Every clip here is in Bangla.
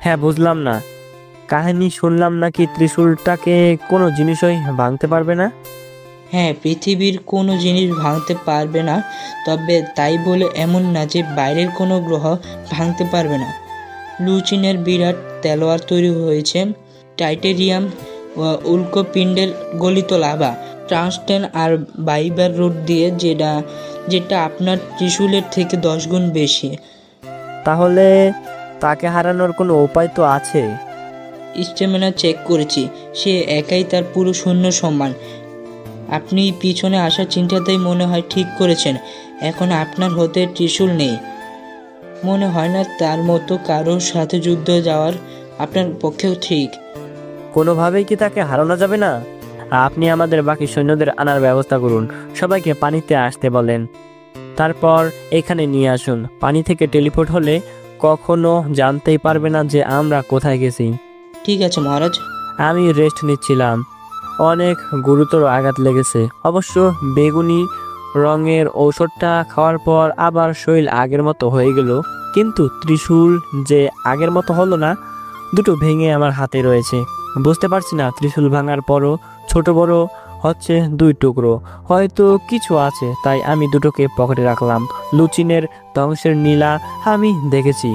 হ্যাঁ, বুঝলাম না। কাহিনী শুনলাম নাকি ত্রিশূলটাকে কোনো জিনিসই ভাঙতে পারবে না। হ্যাঁ, পৃথিবীর কোনো জিনিস ভাঙতে পারবে না, তবে তাই বলে এমন না যে বাইরের কোনো গ্রহ ভাঙতে পারবে না। লুচিনের বিরাট তলোয়ার তৈরি হয়েছে টাইটেরিয়াম, উল্কাপিণ্ডের গলিত লাভা, ট্রান্সটেন আর বাইবার রোড দিয়ে, যেটা যেটা আপনার ত্রিশূলের থেকে 10 গুণ বেশি। তাহলে তাকে হারানোর কোনো উপায় তো আছে? স্টেমিনা চেক করেছি, সে একাই তার পুরো সৈন্য সম্মান। আপনি পিছনে আসার চিন্তাতেই মনে হয় ঠিক করেছেন। এখন আপনার হাতে ত্রিশূল নেই, মনে হয় না তার মতো কারোর সাথে যুদ্ধ যাওয়ার আপনার পক্ষেও ঠিক। কোনোভাবেই কি তাকে হারানো যাবে না? আপনি আমাদের বাকি সৈন্যদের আনার ব্যবস্থা করুন, সবাইকে পানিতে আসতে বলেন, তারপর এখানে নিয়ে আসুন। পানি থেকে টেলিপোর্ট হলে কখনো জানতেই পারবে না যে আমরা কোথায় গেছি। ঠিক আছে মহারাজ। আমি রেস্ট নিচ্ছিলাম, অনেক গুরুতর আঘাত লেগেছে। অবশ্য বেগুনি রঙের ঔষধটা খাওয়ার পর আবার শরীর আগের মতো হয়ে গেল, কিন্তু ত্রিশূল যে আগের মতো হলো না। দুটো ভেঙে আমার হাতে রয়েছে। বুঝতে পারছি না ত্রিশূল ভাঙার পরও ছোট বড় হচ্ছে 2 টুকরো। হয়তো কিছু আছে, তাই আমি দুটোকে পকেটে রাখলাম। লুচিনের ধ্বংসের নীলা আমি দেখেছি।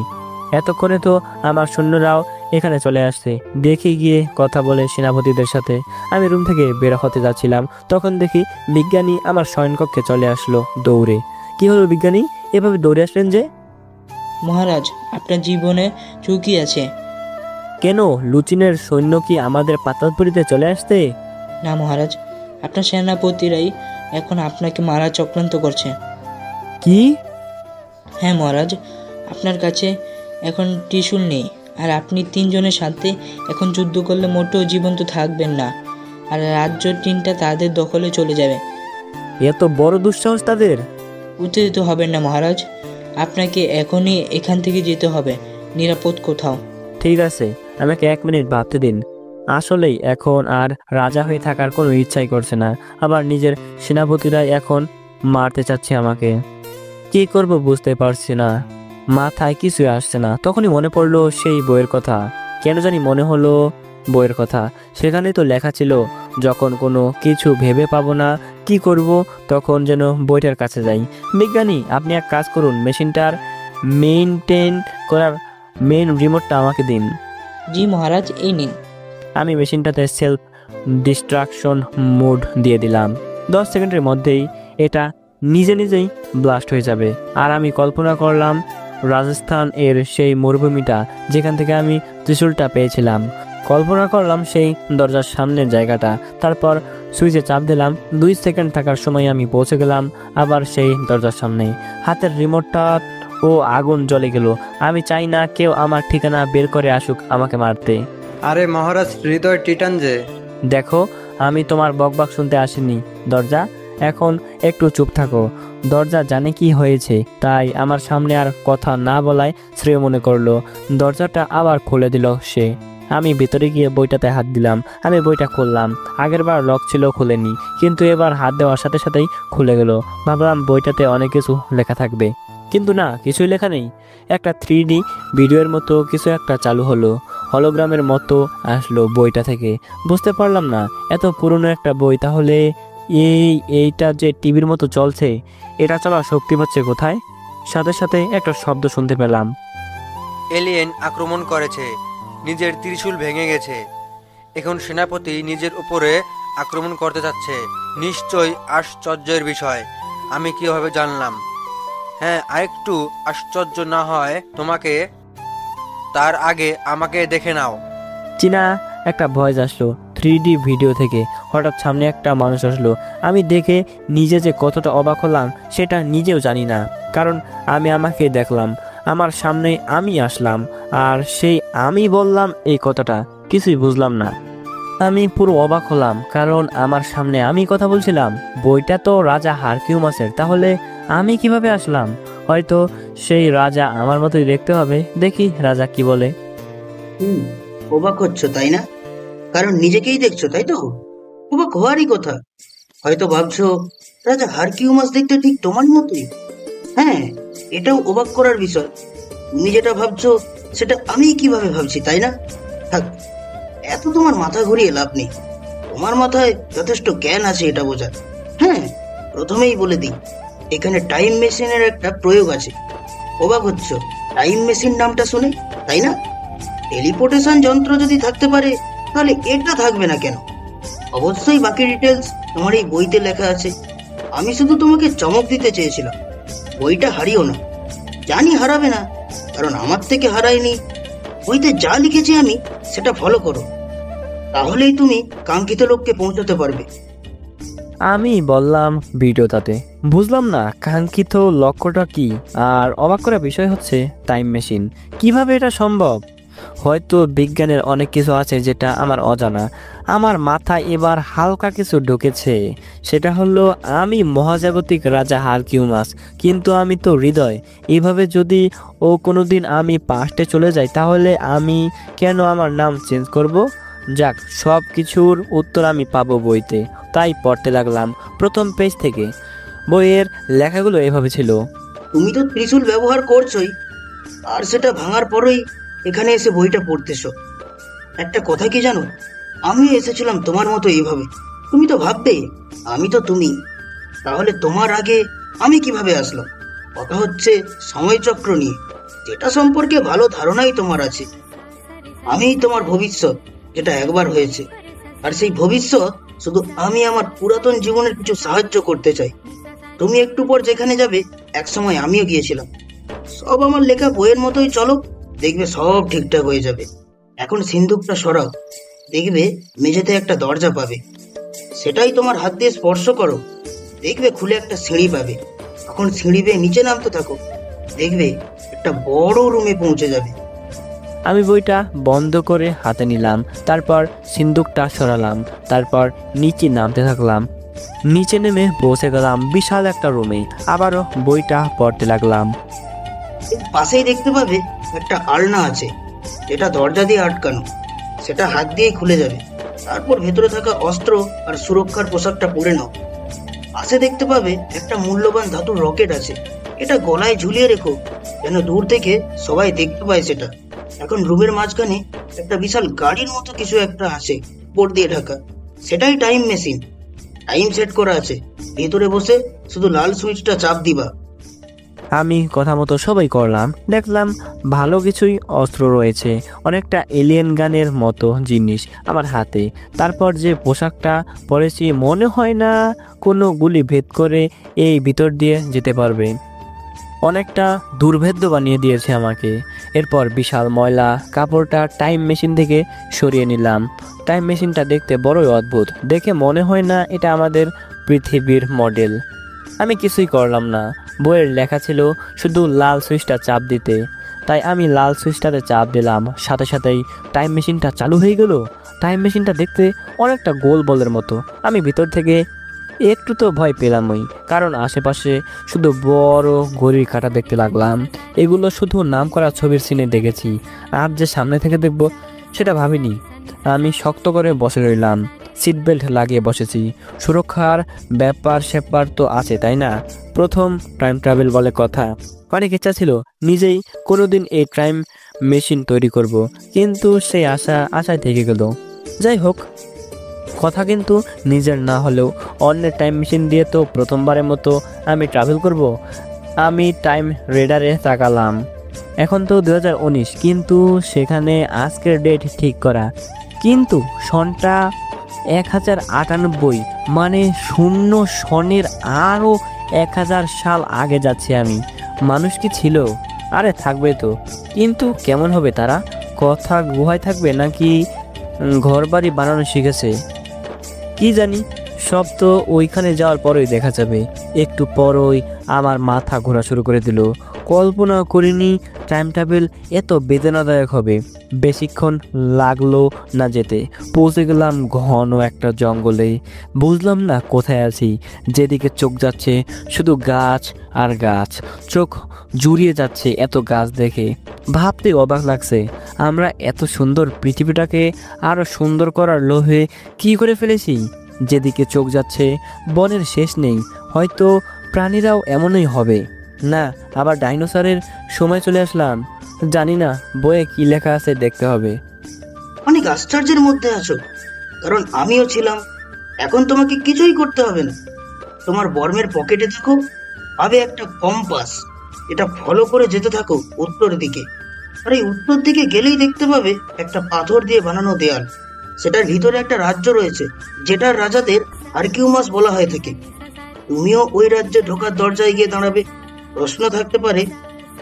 এতক্ষণে তো আমার সৈন্যরাও এখানে চলে আসছে। দেখে গিয়ে কথা বলে সেনাপতিদের সাথে আমি রুম থেকে বের হতে যাচ্ছিলাম, তখন দেখি বিজ্ঞানী আমার শয়নকক্ষে চলে আসলো দৌড়ে। কি হলো বিজ্ঞানী, এভাবে দৌড়ে আসলেন যে? মহারাজ, আপনার জীবনে ঝুঁকি আছে। কেন, লুচিনের সৈন্য কি আমাদের পাতালপুরিতে চলে আসতে? না মহারাজ, আপনার সেনাপতিরাই এখন আপনাকে মারা চক্রান্ত করছে। কি? হ্যাঁ মহারাজ, আপনার কাছে এখন ত্রিশূল নেই, আর আপনি 3 জনের সাথে এখন যুদ্ধ করলে মোটেও জীবন্ত থাকবেন না, আর রাজ্য 3টা তাদের দখলে চলে যাবে। এত বড় দুঃসাহস তাদের? উত্তেজিত হবেন না মহারাজ, আপনাকে এখনই এখান থেকে যেতে হবে নিরাপদ কোথাও। ঠিক আছে, আমাকে 1 মিনিট ভাবতে দিন। আসলেই এখন আর রাজা হয়ে থাকার কোনো ইচ্ছাই করছে না। আবার নিজের সেনাপতিরাই এখন মারতে চাচ্ছে আমাকে। কি করব বুঝতে পারছি না, মাথায় কিছুই আসছে না। তখনই মনে পড়লো সেই বইয়ের কথা। কেন জানি মনে হলো বইয়ের কথা। সেখানে তো লেখা ছিল, যখন কোনো কিছু ভেবে পাবো না কি করব, তখন যেন বইটার কাছে যাই। বিজ্ঞানী, আপনি এক কাজ করুন, মেশিনটার মেইনটেইন করার মেইন রিমোটটা আমাকে দিন। জি মহারাজ, এই নিন। আমি মেশিনটাতে সেলফ ডিস্ট্রাকশন মোড দিয়ে দিলাম। 10 সেকেন্ডের মধ্যেই এটা নিজে নিজেই ব্লাস্ট হয়ে যাবে। আর আমি কল্পনা করলাম রাজস্থান এর সেই মরুভূমিটা যেখান থেকে আমি ত্রিশূলটা পেয়েছিলাম। কল্পনা করলাম সেই দরজার সামনের জায়গাটা। তারপর সুইচে চাপ দিলাম। 2 সেকেন্ড থাকার সময় আমি পৌঁছে গেলাম আবার সেই দরজার সামনে। হাতের রিমোটটা ও আগুন জ্বলে গেল। আমি চাই না কেউ আমার ঠিকানা বের করে আসুক আমাকে মারতে। আরে মহারাজ, হৃদয় টিটান যে। দেখো, আমি তোমার বকবক শুনতে আসিনি। দরজা, এখন একটু চুপ থাকো। দরজা জানে কি হয়েছে, তাই আমার সামনে আর কথা না বলায় শ্রেয় মনে করলো। দরজাটা আবার খুলে দিল সে। আমি ভিতরে গিয়ে বইটাতে হাত দিলাম। আমি বইটা খুললাম। আগেরবার লক ছিল, খুলেনি, কিন্তু এবার হাত দেওয়ার সাথে সাথেই খুলে গেল। ভাবলাম বইটাতে অনেক কিছু লেখা থাকবে, কিন্তু না, কিছুই লেখা নেই। একটা 3D ভিডিওর মতো কিছু একটা চালু হলো, হলোগ্রামের মতো আসলো বইটা থেকে। বুঝতে পারলাম না, এত পুরনো একটা বই, তাহলে এইটা যে টিভির মতো চলছে, এটা চলার শক্তি পাচ্ছে কোথায়? সাথে সাথে একটা শব্দ শুনতে পেলাম। এলিয়েন আক্রমণ করেছে, নিজের ত্রিশূল ভেঙে গেছে, এখন সেনাপতি নিজের উপরে আক্রমণ করতে যাচ্ছে। নিশ্চয়ই আশ্চর্যের বিষয়, আমি কিভাবে জানলাম? হ্যাঁ, আরেকটু আশ্চর্য না হয় তোমাকে, তার আগে আমাকে দেখে নাও। চীনা একটা ভয়েস আসলো 3D ভিডিও থেকে। হঠাৎ সামনে একটা মানুষ আসলো। আমি দেখে নিজে যে কতটা অবাক হলাম সেটা নিজেও জানি না, কারণ আমি আমাকে দেখলাম, আমার সামনে আমি আসলাম, আর সেই আমি বললাম এই কথাটা। কিছুই বুঝলাম না। আমি পুরো অবাক হলাম, কারণ আমার সামনে আমি কথা বলছিলাম। বইটা তো রাজা হারকিউমাসের, তাহলে আমি কিভাবে আসলাম? হয়তো সেই রাজা আমার মতোই দেখতে হবে। দেখি রাজা কি বলে। অবাক হচ্ছ তাই না? কারণ নিজেকেই দেখছো, তাই তো? অবাক হওয়ারই কথা। হয়তো ভাবছো রাজা হারকিউমাস দেখতে ঠিক তোমার মতোই। হ্যাঁ, এটাও অবাক করার বিষয়। তুমি যেটা ভাবছো সেটা আমি কিভাবে ভাবছি, তাই না? থাক, এত তোমার মাথা ঘুরিয়ে লাভ নেই। তোমার মাথায় যথেষ্ট জ্ঞান আছে এটা বোঝার। হ্যাঁ, প্রথমেই বলে দিই, এখানে টাইম মেশিনের একটা প্রয়োগ আছে। অবাক হচ্ছ টাইম মেশিন নামটা শুনে, তাই না? টেলিপোর্টেশন যন্ত্র যদি থাকতে পারে তাহলে এটা থাকবে না কেন? অবশ্যই বাকি ডিটেলস তোমার এই বইতে লেখা আছে। আমি শুধু তোমাকে চমক দিতে চেয়েছিলাম। বইটা হারিও না। জানি হারাবে না, কারণ আমার থেকে হারায়নি। বইতে যা লিখেছি আমি সেটা ফলো করো, তাহলেই তুমি কাঙ্ক্ষিত লক্ষ্যে পৌঁছতে পারবে। আমি বললাম ভিডিওটাতে, বুঝলাম না কাঙ্ক্ষিত লক্ষ্যটা কি। আর অবাক করার বিষয় হচ্ছে টাইম মেশিন, কিভাবে এটা সম্ভব? হয়তো বিজ্ঞানের অনেক কিছু আছে যেটা আমার অজানা। আমার মাথায় এবার হালকা কিছু ঢুকেছে, সেটা হলো আমি মহাজাগতিক রাজা হারকিউমাস, কিন্তু আমি তো হৃদয়। এইভাবে যদি কোনোদিন আমি পাস্টে চলে যাই তাহলে আমি কেন আমার নাম চেঞ্জ করব? যাক, সব কিছুর উত্তর আমি পাবো বইতে। তাই পড়তে লাগলাম প্রথম পেজ থেকে। বইয়ের লেখাগুলো এভাবে ছিল। তুমি তো ত্রিশূল ব্যবহার করছোই, আর সেটা ভাঙার পরেই এখানে এসে বইটা পড়তেছো। একটা কথা কি জানো, আমি এসেছিলাম তোমার মতো এইভাবে। তুমি তো ভাববে আমি তো তুমি, তাহলে তোমার আগে আমি কিভাবে আসলাম? কথা হচ্ছে সময়চক্র নিয়ে, যেটা সম্পর্কে ভালো ধারণাই তোমার আছে। আমিই তোমার ভবিষ্যৎ, যেটা একবার হয়েছে। আর সেই ভবিষ্যৎ শুধু আমি আমার পুরাতন জীবনের কিছু সাহায্য করতে চাই। তুমি একটু পর যেখানে যাবে একসময় আমিও গিয়েছিলাম। সব আমার লেখা বইয়ের মতোই চলো, দেখবে সব ঠিকঠাক হয়ে যাবে। এখন সিন্দুকটা সরাও, দেখবে মেঝেতে একটা দরজা পাবে। সেটাই তোমার হাত দিয়ে স্পর্শ করো, দেখবে খুলে একটা সিঁড়ি পাবে। তখন সিঁড়ি বেয়ে নিচে নামতে থাকো, দেখবে একটা বড় রুমে পৌঁছে যাবে। আমি বইটা বন্ধ করে হাতে নিলাম, তারপর সিন্দুকটা সরালাম, তারপর নিচে নামতে থাকলাম। নিচে নেমে বসে গেলাম বিশাল একটা রুমে। আবারও বইটা পড়তে লাগলাম। এর পাশেই দেখতে পাবে একটা আলনা আছে, যেটা দরজা দিয়ে আটকানো। সেটা হাত দিয়েই খুলে যাবে। তারপর ভেতরে থাকা অস্ত্র আর সুরক্ষার পোশাকটা পরে নাও। পাশে দেখতে পাবে একটা মূল্যবান ধাতুর রকেট আছে। এটা গলায় ঝুলিয়ে রেখো, যেন দূর থেকে সবাই দেখতে পায় সেটা। এখন রুমের মাঝখানে একটা বিশাল গাড়ির মতো কিছু একটা আছে, বোর্ড দিয়ে ঢাকা। সেটাই টাইম মেশিন। টাইম সেট করা আছে, ভেতরে বসে শুধু লাল সুইচটা চাপ দিবা। আমি কথা মতো সবাই করলাম। দেখলাম ভালো কিছুই অস্ত্র রয়েছে, অনেকটা এলিয়েন গানের মতো জিনিস আমার হাতে। তারপর যে পোশাকটা পরেছি মনে হয় না কোনো গুলি ভেদ করে এই ভিতর দিয়ে যেতে পারবে। অনেকটা দুর্ভেদ্য বানিয়ে দিয়েছে আমাকে। এরপর বিশাল ময়লা কাপড়টা টাইম মেশিন থেকে সরিয়ে নিলাম। টাইম মেশিনটা দেখতে বড়ই অদ্ভুত, দেখে মনে হয় না এটা আমাদের পৃথিবীর মডেল। আমি কিছুই করলাম না। বইয়ের লেখা ছিল শুধু লাল সুইচটা চাপ দিতে, তাই আমি লাল সুইচটাতে চাপ দিলাম। সাথে সাথেই টাইম মেশিনটা চালু হয়ে গেল। টাইম মেশিনটা দেখতে অনেকটা গোল বলের মতো। আমি ভিতর থেকে একটু তো ভয় পেলামই, কারণ আশেপাশে শুধু বড় ঘড়ির কাঁটা দেখতে লাগলাম। এগুলো শুধু নাম করা ছবির সিনে দেখেছি, আর যে সামনে থেকে দেখব সেটা ভাবিনি। আমি শক্ত করে বসে রইলাম, সিট বেল্ট লাগিয়ে বসেছি। সুরক্ষার ব্যাপার স্যাপার তো আছে, তাই না? প্রথম টাইম ট্রাভেল বলে কথা। অনেক ইচ্ছা ছিল নিজেই কোনোদিন এই টাইম মেশিন তৈরি করব, কিন্তু সেই আশায় থেকে গেল। যাই হোক, কথা কিন্তু নিজের না হলেও অন্যের টাইম মেশিন দিয়ে তো প্রথমবারের মতো আমি ট্রাভেল করব। আমি টাইম রেডারে তাকালাম। এখন তো 2019, কিন্তু সেখানে আজকের ডেট ঠিক করা, কিন্তু সনটা 1098, মানে শূন্য সনের আরও 1000 সাল আগে যাচ্ছি আমি। মানুষ কি ছিল? আরে থাকবে তো, কিন্তু কেমন হবে তারা? কথা গুহায় থাকবে নাকি ঘর বাড়ি বানানো শিখেছে কি জানি। সব তো ওইখানে যাওয়ার পরেই দেখা যাবে। একটু পরই আমার মাথা ঘোরা শুরু করে দিল। কল্পনা করিনি টাইম ট্রাভেল এত বেদনাদায়ক হবে। বেশিক্ষণ লাগলো না যেতে, পৌঁছে গেলাম ঘন একটা জঙ্গলে। বুঝলাম না কোথায় আছি। যেদিকে চোখ যাচ্ছে শুধু গাছ আর গাছ, চোখ জুড়িয়ে যাচ্ছে এত গাছ দেখে। ভাবতে অবাক লাগছে, আমরা এত সুন্দর পৃথিবীটাকে আরো সুন্দর করার লোভে কি করে ফেলেছি। যেদিকে চোখ যাচ্ছে বনের শেষ নেই। হয়তো প্রাণীরাও এমনই হবে। না, আবার ডাইনোসরের সময় চলে আসলাম। জানি না, বইয়ে কি লেখা আছে দেখতে হবে। অনেক আশ্চর্যের মধ্যে আছো, কারণ আমিও ছিলাম। এখন তোমাকে কিছুই করতে হবে না। তোমার বর্মের পকেটে দেখো, পাবে একটা কম্পাস। এটা ফলো করে যেতে থাকো উত্তর দিকে। আর এই উত্তর দিকে গেলেই দেখতে পাবে একটা পাথর দিয়ে বানানো দেয়াল। সেটার ভিতরে একটা রাজ্য রয়েছে, যেটার রাজাদের আর্কিউমাস বলা হয়ে থাকে। তুমিও ওই রাজ্যে ঢোকার দরজায় গিয়ে দাঁড়াবে। প্রশ্ন থাকতে পারে,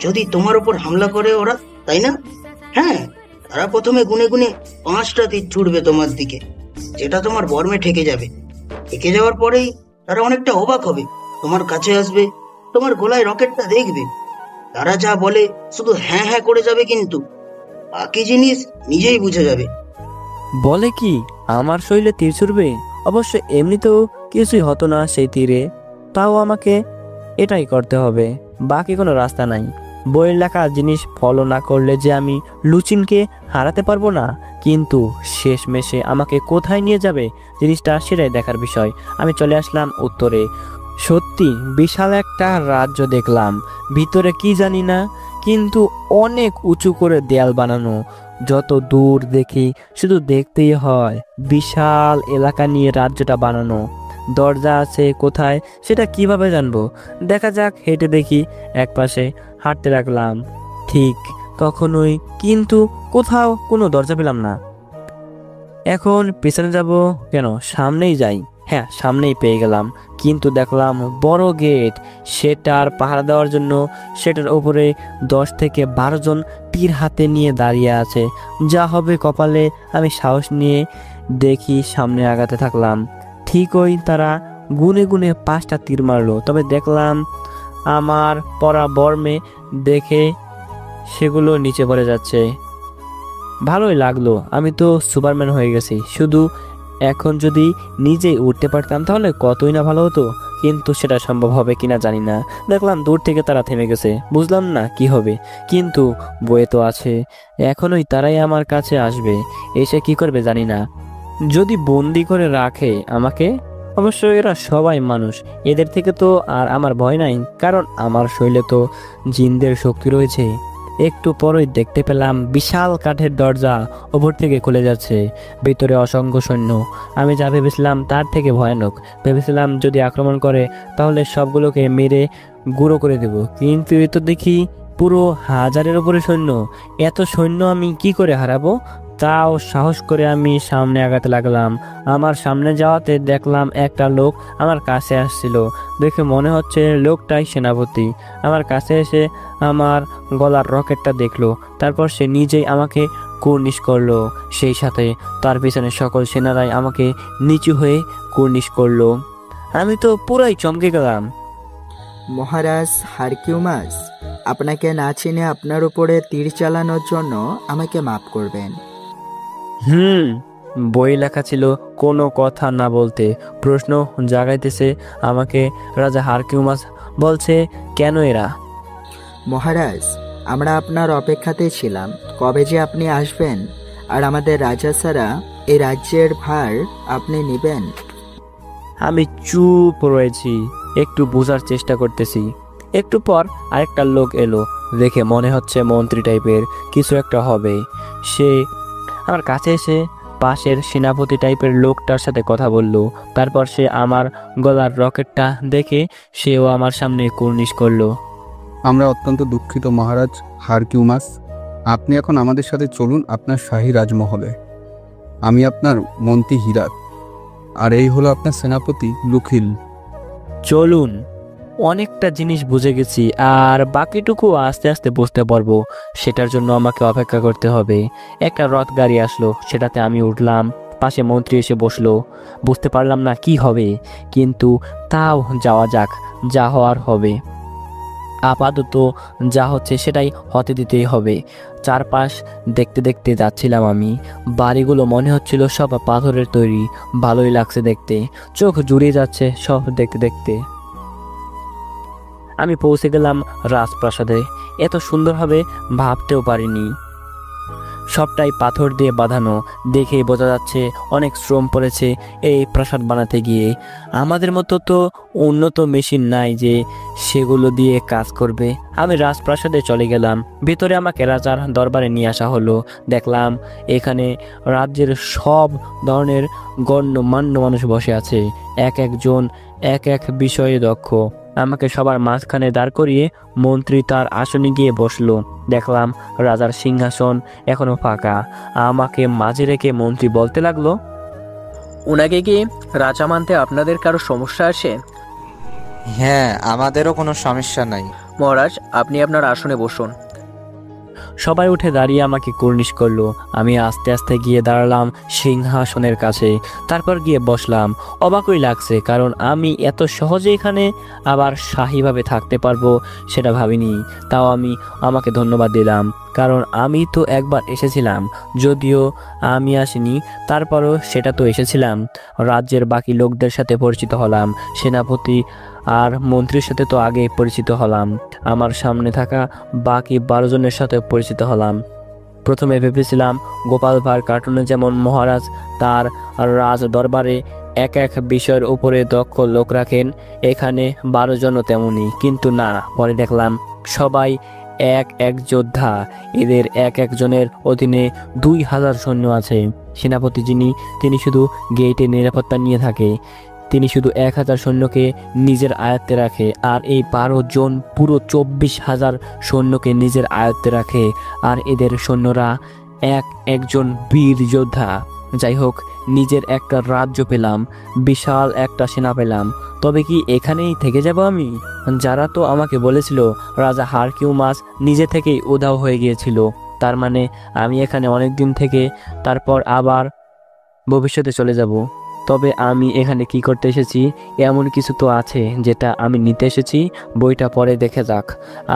যদি তোমার উপর হামলা করে ওরা, তাই না? হ্যাঁ, তারা প্রথমে গুনে গুনে 5টা তীর ছুড়বে তোমার দিকে, যেটা তোমার বর্মে ঠেকে যাবে। ঠেকে যাওয়ার পরেই তারা অনেকটা অবাক হবে, তোমার কাছে আসবে, তোমার গলায় রকেটটা দেখবে। তারা যা বলে শুধু হ্যাঁ হ্যাঁ করে যাবে, কিন্তু বাকি জিনিস নিজেই বুঝে যাবে। বলে কি আমার শরীরে তীর ছুড়বে? অবশ্য এমনিতেও কিছুই হতো না সেই তীরে, তাও আমাকে এটাই করতে হবে, বাকি কোনো রাস্তা নাই। বইয়ের লেখা জিনিস ফলো না করলে যে আমি লুচিনকে হারাতে পারবো না, কিন্তু শেষমেশে আমাকে কোথায় নিয়ে যাবে জিনিসটা সেটাই দেখার বিষয়। আমি চলে আসলাম উত্তরে। সত্যি বিশাল একটা রাজ্য দেখলাম, ভিতরে কি জানি না, কিন্তু অনেক উঁচু করে দেয়াল বানানো। যত দূর দেখি শুধু দেখতেই হয়, বিশাল এলাকা নিয়ে রাজ্যটা বানানো। দরজা আছে কোথায় সেটা কিভাবে জানবো? দেখা যাক, হেঁটে দেখি। এক পাশে হাঁটতে লাগলাম, ঠিক তখনই কিন্তু কোথাও কোনো দরজা পেলাম না। এখন পেছনে যাব কেন, সামনেই যাই। হ্যাঁ, সামনেই পেয়ে গেলাম, কিন্তু দেখলাম বড় গেট। সেটার পাহারা দেওয়ার জন্য সেটার উপরে 10 থেকে 12 জন তীর হাতে নিয়ে দাঁড়িয়ে আছে। যা হবে কপালে, আমি সাহস নিয়ে দেখি সামনে আগাতে থাকলাম। ঠিকই তারা গুনে গুনে 5টা তীর মারলো, তবে দেখলাম আমার পরা বর্মে দেখে সেগুলো নিচে পড়ে যাচ্ছে। ভালোই লাগলো, আমি তো সুপারম্যান হয়ে গেছি। শুধু এখন যদি নিজেই উঠতে পারতাম তাহলে কতই না ভালো হতো, কিন্তু সেটা সম্ভব হবে কিনা জানি না। দেখলাম দূর থেকে তারা থেমে গেছে, বুঝলাম না কি হবে, কিন্তু বয়ে তো আছে, এখনই তারাই আমার কাছে আসবে। এসে কি করবে জানি না, যদি বন্দি করে রাখে আমাকে। অবশ্য এরা সবাই মানুষ, এদের থেকে তো আর আমার ভয় নাই, কারণ আমার শরীরে তো জিনদের শক্তি রয়েছে। একটু পরই দেখতে পেলাম বিশাল কাঠের দরজা ওপর থেকে খুলে যাচ্ছে, ভিতরে অসংখ্য সৈন্য। আমি যা ভেবেছিলাম তার থেকে ভয়ানক। ভেবেছিলাম যদি আক্রমণ করে তাহলে সবগুলোকে মেরে গুঁড়ো করে দেব, কিন্তু এ তো দেখি পুরো 1000-এর উপরে সৈন্য। এত সৈন্য আমি কি করে হারাবো? তাও সাহস করে আমি সামনে আগাতে লাগলাম। আমার সামনে যাওয়াতে দেখলাম একটা লোক আমার কাছে আসছিল। দেখে মনে হচ্ছে লোকটাই সেনাপতি। আমার কাছে এসে আমার গলার রকেটটা দেখলো, তারপর সে নিজেই আমাকে কুর্নিশ করলো। সেই সাথে তার পিছনে সকল সেনারাই আমাকে নিচু হয়ে কুর্নিশ করলো। আমি তো পুরাই চমকে গেলাম। মহারাজ হারকিউমাস, আপনাকে না চিনে আপনার উপরে তীর চালানোর জন্য আমাকে মাফ করবেন। বই লেখা ছিল কোনো কথা না বলতে। প্রশ্ন জাগাইতেছে আমাকে রাজা হারকিউমাস বলছে, কেন এরা? মহারাজ, আমরা আপনার অপেক্ষাতেই ছিলাম, কবে যে আপনি আসবেন আর আমাদের রাজা ছাড়া এই রাজ্যের ভার আপনি নেবেন। আমি চুপ রয়েছি, একটু বোঝার চেষ্টা করতেছি। একটু পর আরেকটা লোক এলো, দেখে মনে হচ্ছে মন্ত্রী টাইপের কিছু একটা হবে। সে আমার কাছে এসে পাশের সেনাপতি টাইপের লোকটার সাথে কথা বলল। তারপর সে আমার গলার রকেটটা দেখে সেও আমার সামনে কুর্নিশ করলো। আমরা অত্যন্ত দুঃখিত মহারাজ হারকিউমাস, আপনি এখন আমাদের সাথে চলুন আপনার শাহী রাজমহলে। আমি আপনার মন্ত্রী হিরাত, আর এই হলো আপনার সেনাপতি লুখিল। চলুন, অনেকটা জিনিস বুঝে গেছি, আর বাকিটুকু আস্তে আস্তে বুঝতে পারবো। সেটার জন্য আমাকে অপেক্ষা করতে হবে। একটা রথ গাড়ি আসলো, সেটাতে আমি উঠলাম। পাশে মন্ত্রী এসে বসলো। বুঝতে পারলাম না কি হবে, কিন্তু তাও যাওয়া যাক, যা হওয়ার হবে। আপাতত যা হচ্ছে সেটাই হতে দিতেই হবে। চারপাশ দেখতে দেখতে যাচ্ছিলাম আমি। বাড়িগুলো মনে হচ্ছিল সব পাথরের তৈরি, ভালোই লাগছে দেখতে, চোখ জুড়িয়ে যাচ্ছে সব দেখতে দেখতে। আমি পৌঁছে গেলাম রাজপ্রাসাদে। এত সুন্দরভাবে ভাবতেও পারিনি। সবটাই পাথর দিয়ে বাঁধানো, দেখেই বোঝা যাচ্ছে অনেক শ্রম পড়েছে এই প্রাসাদ বানাতে গিয়ে। আমাদের মতো তো উন্নত মেশিন নাই যে সেগুলো দিয়ে কাজ করবে। আমি রাজপ্রাসাদে চলে গেলাম। ভিতরে আমাকে রাজার দরবারে নিয়ে আসা হলো। দেখলাম এখানে রাজ্যের সব ধরনের গণ্যমান্য মানুষ বসে আছে, এক একজন এক এক বিষয়ে দক্ষ। আমাকে সবার মাঝখানে দাঁড় করিয়ে মন্ত্রী তার আসনে গিয়ে বসলো। দেখলাম রাজার সিংহাসন এখনো ফাঁকা। আমাকে মাঝে রেখে মন্ত্রী বলতে লাগলো, ওনাকে কি রাজা মানতে আপনাদের কারো সমস্যা আছে? হ্যাঁ, আমাদেরও কোনো সমস্যা নাই। মহারাজ, আপনি আপনার আসনে বসুন। সবাই উঠে দাঁড়িয়ে আমাকে কুর্নিশ করলো। আমি আস্তে আস্তে গিয়ে দাঁড়ালাম সিংহাসনের কাছে, তারপর গিয়ে বসলাম। অবাকই লাগছে, কারণ আমি এত সহজে এখানে আবার শাহীভাবে থাকতে পারবো সেটা ভাবিনি। তাও আমি আমাকে ধন্যবাদ দিলাম, কারণ আমি তো একবার এসেছিলাম, যদিও আমি আসিনি তারপরও সেটা তো এসেছিলাম। রাজ্যের বাকি লোকদের সাথে পরিচিত হলাম, সেনাপতি আর মন্ত্রীর সাথে তো আগে পরিচিত হলাম, আমার সামনে থাকা বাকি 12 জনের সাথে পরিচিত হলাম। প্রথমে ভেবেছিলাম গোপাল ভাঁড় কার্টুনে যেমন মহারাজ তার রাজ দরবারে এক এক বিষয়ের উপরে দক্ষ লোক রাখেন, এখানে 12 জনও তেমনই, কিন্তু না, পরে দেখলাম সবাই এক এক যোদ্ধা। এদের এক একজনের অধীনে 2000 সৈন্য আছে। সেনাপতি তিনি শুধু গেটে নিরাপত্তা নিয়ে থাকে। তিনি শুধু 1000 সৈন্যকে নিজের আয়ত্তে রাখে, আর এই 12 জন পুরো 24,000 সৈন্যকে নিজের আয়ত্তে রাখে। আর এদের সৈন্যরা এক একজন বীর যোদ্ধা। যাই হোক, নিজের একটা রাজ্য পেলাম, বিশাল একটা সেনা পেলাম। তবে কি এখানেই থেকে যাব আমি? যারা তো আমাকে বলেছিল রাজা হারকিউমাস নিজে থেকেই উধাও হয়ে গিয়েছিল, তার মানে আমি এখানে অনেক দিন থেকে তারপর আবার ভবিষ্যতে চলে যাব। তবে আমি এখানে কি করতে এসেছি, এমন কিছু তো আছে যেটা আমি নিতে এসেছি। বইটা পরে দেখে যাক।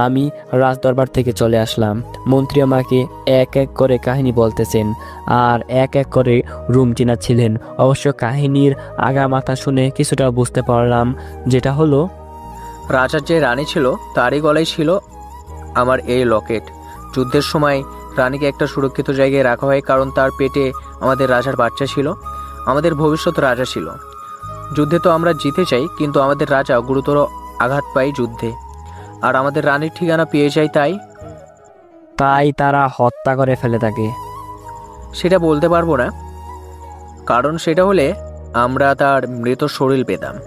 আমি রাজদরবার থেকে চলে আসলাম। মন্ত্রী আমাকে এক এক করে কাহিনী বলতেছেন আর এক এক করে রুম চিনাচ্ছিলেন। অবশ্য কাহিনীর আগা মাথা শুনে কিছুটা বুঝতে পারলাম, যেটা হলো রাজার যে রানী ছিল তারই গলায় ছিল আমার এই লকেট। যুদ্ধের সময় রানীকে একটা সুরক্ষিত জায়গায় রাখা হয়, কারণ তার পেটে আমাদের রাজার বাচ্চা ছিল, আমাদের ভবিষ্যৎ রাজা ছিল। যুদ্ধে তো আমরা জিতে চাই, কিন্তু আমাদের রাজা গুরুতর আঘাত পায় যুদ্ধে, আর আমাদের রানীর ঠিকানা পেয়ে যায়। তাই তারা হত্যা করে ফেলে তাকে। সেটা বলতে পারবো না, কারণ সেটা হলে আমরা তার মৃত শরীর পেতাম।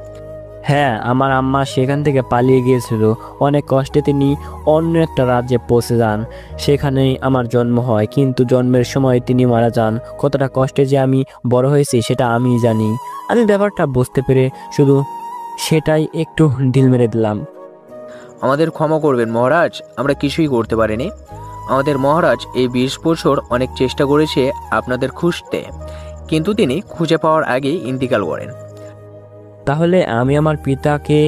হ্যাঁ, আমার আম্মা সেখান থেকে পালিয়ে গিয়েছিল। অনেক কষ্টে তিনি অন্য একটা রাজ্যে পৌঁছে যান, সেখানেই আমার জন্ম হয়। কিন্তু জন্মের সময় তিনি মারা যান। কতটা কষ্টে যে আমি বড় হয়েছি সেটা আমিই জানি। আমি ব্যাপারটা বুঝতে পেরে শুধু সেটাই একটু ঢিল মেরে দিলাম। আমাদের ক্ষমা করবেন মহারাজ, আমরা কিছুই করতে পারিনি। আমাদের মহারাজ এই 20 বছর অনেক চেষ্টা করেছে আপনাদের খুঁজতে, কিন্তু তিনি খুঁজে পাওয়ার আগেই ইন্তিকাল করেন। তাহলে আমি আমার পিতাকে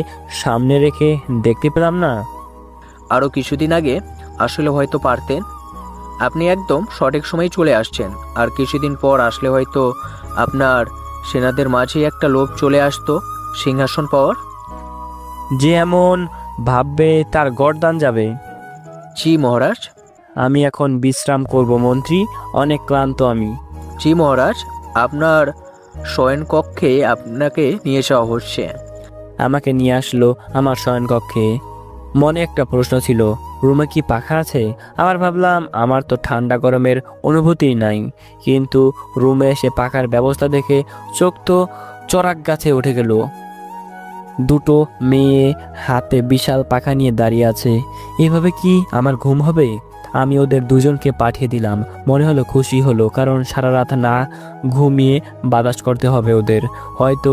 সামনে রেখে দেখতে পেলাম না? আরও কিছুদিন আগে আসলে হয়তো পারতেন। আপনি একদম সঠিক সময় চলে আসছেন, আর কিছুদিন পর আসলে হয়তো আপনার সেনাদের মাঝে একটা লোভ চলে আসতো সিংহাসন পাওয়ার। যে এমন ভাববে তার গর্দান যাবে। জি মহারাজ। আমি এখন বিশ্রাম করব মন্ত্রী, অনেক ক্লান্ত আমি। জি মহারাজ, আপনার শয়নকক্ষে আপনাকে নিয়ে যাওয়া হচ্ছে। আমাকে নিয়ে আসলো আমার শয়নকক্ষে। মনে একটা প্রশ্ন ছিল, রুমে কি পাখা আছে? আবার ভাবলাম আমার তো ঠান্ডা গরমের অনুভূতিই নাই, কিন্তু রুমে এসে পাখার ব্যবস্থা দেখে চোখ তো চড়াক গাছে উঠে গেল। দুটো মেয়ে হাতে বিশাল পাখা নিয়ে দাঁড়িয়ে আছে। এভাবে কি আমার ঘুম হবে? আমি ওদের দুজনকে পাঠিয়ে দিলাম। মনে হলো খুশি হলো, কারণ সারা রাত না ঘুমিয়ে বাতাস করতে হবে ওদের। হয়তো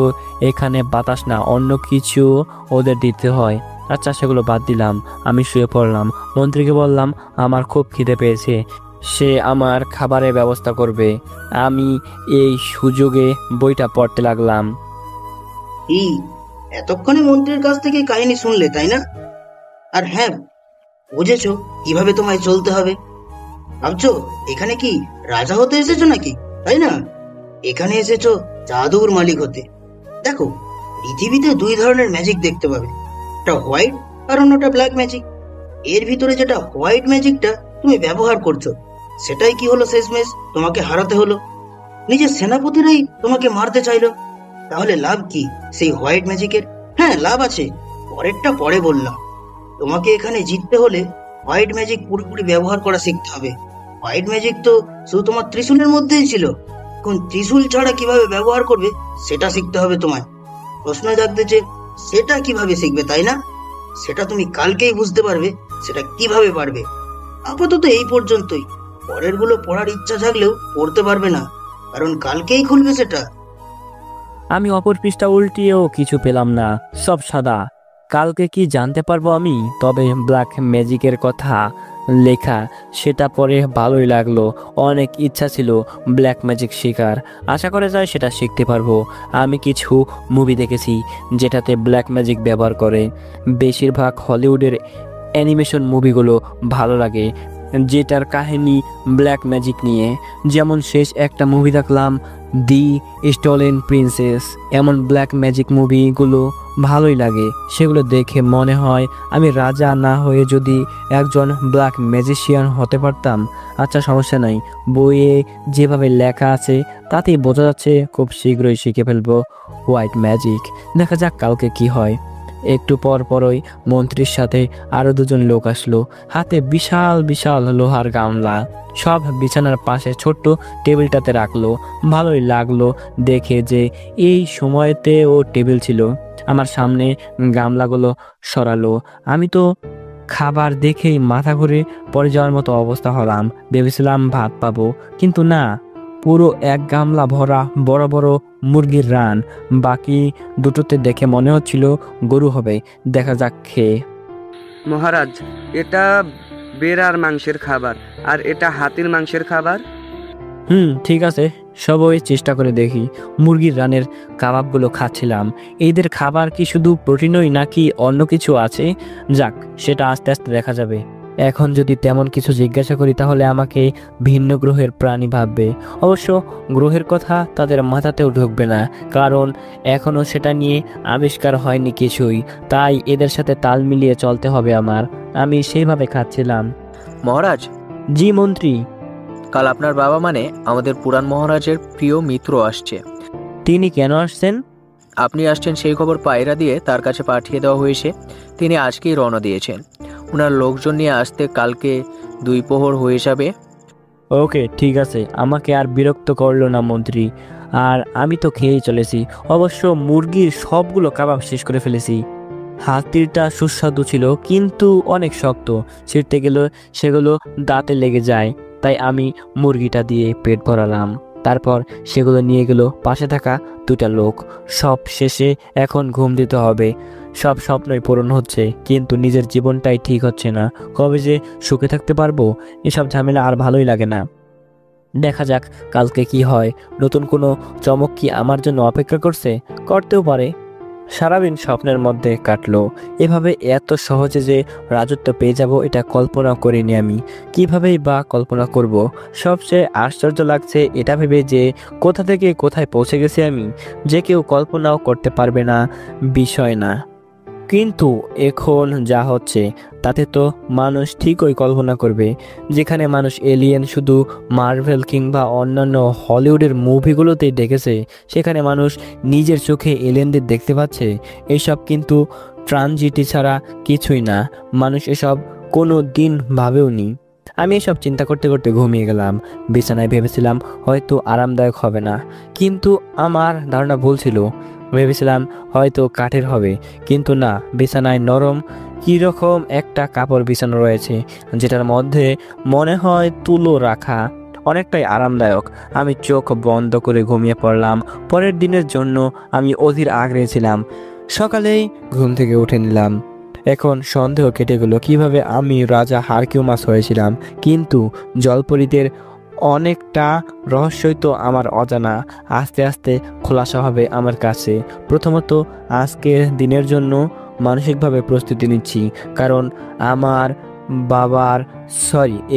এখানে বাতাস না, অন্য কিছু ওদের দিতে হয়। আচ্ছা, সেগুলো বাদ দিলাম। আমি শুয়ে পড়লাম। মন্ত্রীকে বললাম আমার খুব খিদে পেয়েছে, সে আমার খাবারের ব্যবস্থা করবে। আমি এই সুযোগে বইটা পড়তে লাগলাম। এতক্ষণে মন্ত্রীর কাছ থেকে কাহিনী শুনলে, তাই না? আর হ্যাঁ, বুঝেছো কিভাবে তোমায় চলতে হবে? ভাবছো এখানে কি রাজা হতে এসেছো নাকি, তাই না? এখানে এসেছো জাদুর মালিক হতে। দেখো, পৃথিবীতে 2 ধরনের ম্যাজিক দেখতে পাবে, একটা হোয়াইট আর অন্যটা ব্ল্যাক ম্যাজিক। এর ভিতরে যেটা হোয়াইট ম্যাজিকটা তুমি ব্যবহার করছো, সেটাই কি হলো শেষমেশ? তোমাকে হারাতে হলো। নিজের সেনাপতিরাই তোমাকে মারতে চাইলো। তাহলে লাভ কি সেই হোয়াইট ম্যাজিকের? হ্যাঁ, লাভ আছে, পরেরটা পরে বললাম। তোমাকে এখানে জিততে হলে হোয়াইট ম্যাজিক পুরোপুরি ব্যবহার করা শিখতে হবে। হোয়াইট ম্যাজিক তো শুধু তোমার ত্রিশূলের মধ্যেই ছিল, এখন ত্রিশূল ছাড়া কিভাবে ব্যবহার করবে সেটা শিখতে হবে তোমায়। প্রশ্ন জাগতেছে, সেটা কিভাবে শিখবে, তাই না? সেটা তুমি কালকেই বুঝতে পারবে সেটা কিভাবে পারবে। আপাতত এই পর্যন্তই। পরের গুলো পড়ার ইচ্ছা থাকলেও পড়তে পারবে না, কারণ কালকেই খুলবে সেটা। আমি অপর পৃষ্ঠা উল্টিয়েও কিছু পেলাম না, সব সাদা। কালকে কি জানতে পারবো আমি? তবে ব্ল্যাক ম্যাজিকের কথা লেখা, সেটা পরে ভালোই লাগলো। অনেক ইচ্ছা ছিল ব্ল্যাক ম্যাজিক শেখার, আশা করা যায় সেটা শিখতে পারবো। আমি কিছু মুভি দেখেছি যেটাতে ব্ল্যাক ম্যাজিক ব্যবহার করে। বেশিরভাগ হলিউডের অ্যানিমেশন মুভিগুলো ভালো লাগে, যেটার কাহিনী ব্ল্যাক ম্যাজিক নিয়ে। যেমন শেষ একটা মুভি দেখলাম, দি স্টোলেন প্রিন্সেস। এমন ব্ল্যাক ম্যাজিক মুভিগুলো ভালোই লাগে, সেগুলো দেখে মনে হয় আমি রাজা না হয়ে যদি একজন ব্ল্যাক ম্যাজিশিয়ান হতে পারতাম। আচ্ছা, সমস্যা নাই, বইয়ে যেভাবে লেখা আছে তাতেই বোঝা যাচ্ছে খুব শীঘ্রই শিখে ফেলবো হোয়াইট ম্যাজিক। দেখা যাক কালকে কি হয়। একটু পরই মন্ত্রীর সাথে আরো দুজন লোক আসলো, হাতে বিশাল বিশাল লোহার গামলা। সব বিছানার পাশে ছোট্ট টেবিলটাতে রাখলো। ভালোই লাগলো দেখে যে এই সময়তে ও টেবিল ছিল। আমার সামনে গামলাগুলো সরালো। আমি তো খাবার দেখেই মাথা ঘুরে পড়ে যাওয়ার মতো অবস্থা হলাম। ভেবেছিলাম ভাত পাবো, কিন্তু না, পুরো এক গামলা ভরা বড় বড় মুরগির রান। বাকি দুটোতে দেখে মনে হচ্ছিল গরু হবে। দেখা যাক খেয়ে। মহারাজ, এটা বেড়ার মাংসের খাবার আর এটা হাতির মাংসের খাবার। ঠিক আছে, সবই চেষ্টা করে দেখি। মুরগির রানের কাবাবগুলো খাচ্ছিলাম। এদের খাবার কি শুধু প্রোটিনই নাকি অন্য কিছু আছে? যাক, সেটা আস্তে আস্তে দেখা যাবে। এখন যদি তেমন কিছু জিজ্ঞাসা করি তাহলে আমাকে ভিন্ন গ্রহের প্রাণী ভাববে। অবশ্য গ্রহের কথা তাদের মাথাতেও ঢুকবে না, কারণ এখনও সেটা নিয়ে আবিষ্কার হয়নি কিছুই। তাই এদের সাথে তাল মিলিয়ে চলতে হবে আমার। আমি সেইভাবে খাচ্ছিলাম। মহারাজ, জি মন্ত্রী। কাল আপনার বাবা মানে আমাদের পুরাণ মহারাজের প্রিয় মিত্র আসছে। তিনি কেন আসছেন? আপনি আসছেন সেই খবর পায়রা দিয়ে তার কাছে পাঠিয়ে দেওয়া হয়েছে। তিনি আজকেই রওনা দিয়েছেন। ওনার লোকজন নিয়ে আসতে কালকে 2 প্রহর হয়ে যাবে। ওকে, ঠিক আছে, আমাকে আর বিরক্ত করলো না মন্ত্রী। আর আমি তো খেয়েই চলেছি। অবশ্য মুরগির সবগুলো কাবাব শেষ করে ফেলেছি। হাতিরটা সুস্বাদু ছিল, কিন্তু অনেক শক্ত, ছিঁড়তে গেলে সেগুলো দাঁতে লেগে যায়। তাই আমি মুরগিটা দিয়ে পেট ভরালাম। তারপর সেগুলো নিয়ে গেল পাশে থাকা 2টা লোক। সব শেষে এখন ঘুম দিতে হবে। সব স্বপ্নই পূরণ হচ্ছে, কিন্তু নিজের জীবনটাই ঠিক হচ্ছে না। কবে যে সুখে থাকতে পারবো? এসব ঝামেলা আর ভালোই লাগে না। দেখা যাক কালকে কি হয়। নতুন কোনো চমক কি আমার জন্য অপেক্ষা করতেও পারে। সারাদিন স্বপ্নের মধ্যে কাটলো। এভাবে এত সহজে যে রাজত্ব পেয়ে যাব এটা কল্পনা করিনি আমি। কিভাবেই বা কল্পনা করব? সবচেয়ে আশ্চর্য লাগছে এটা ভেবে যে কোথা থেকে কোথায় পৌঁছে গেছি আমি, যে কেউ কল্পনাও করতে পারবে না বিষয় না। কিন্তু এখন যা হচ্ছে তাতে তো মানুষ ঠিকই কল্পনা করবে। যেখানে মানুষ এলিয়েন শুধু মার্ভেল কিংবা অন্যান্য হলিউডের মুভিগুলোতেই দেখেছে, সেখানে মানুষ নিজের চোখে এলিয়েনদের দেখতে পাচ্ছে। এইসব কিন্তু ট্রানজিটি ছাড়া কিছুই না। মানুষ এসব কোনো দিন ভাবেও নি। আমি এসব চিন্তা করতে করতে ঘুমিয়ে গেলাম। বিছানায় ভেবেছিলাম হয়তো আরামদায়ক হবে না, কিন্তু আমার ধারণা ভুল ছিল। ভেবেছিলাম হয়তো কাঠের হবে, কিন্তু না, বিছানায় নরম কীরকম একটা কাপড় বিছানো রয়েছে, যেটার মধ্যে মনে হয় তুলো রাখা। অনেকটাই আরামদায়ক। আমি চোখ বন্ধ করে ঘুমিয়ে পড়লাম। পরের দিনের জন্য আমি অধীর আগ্রহে ছিলাম। সকালেই ঘুম থেকে উঠে নিলাম। এখন সন্দেহ কেটে গেল কিভাবে আমি রাজা হারকিউমাস হয়েছিলাম, কিন্তু জলপরীদের অনেকটা রহস্যই তো আমার অজানা। আস্তে আস্তে খোলাসা হবে আমার কাছে। প্রথমত আজকের দিনের জন্য মানসিকভাবে প্রস্তুতি নিচ্ছি, কারণ আমার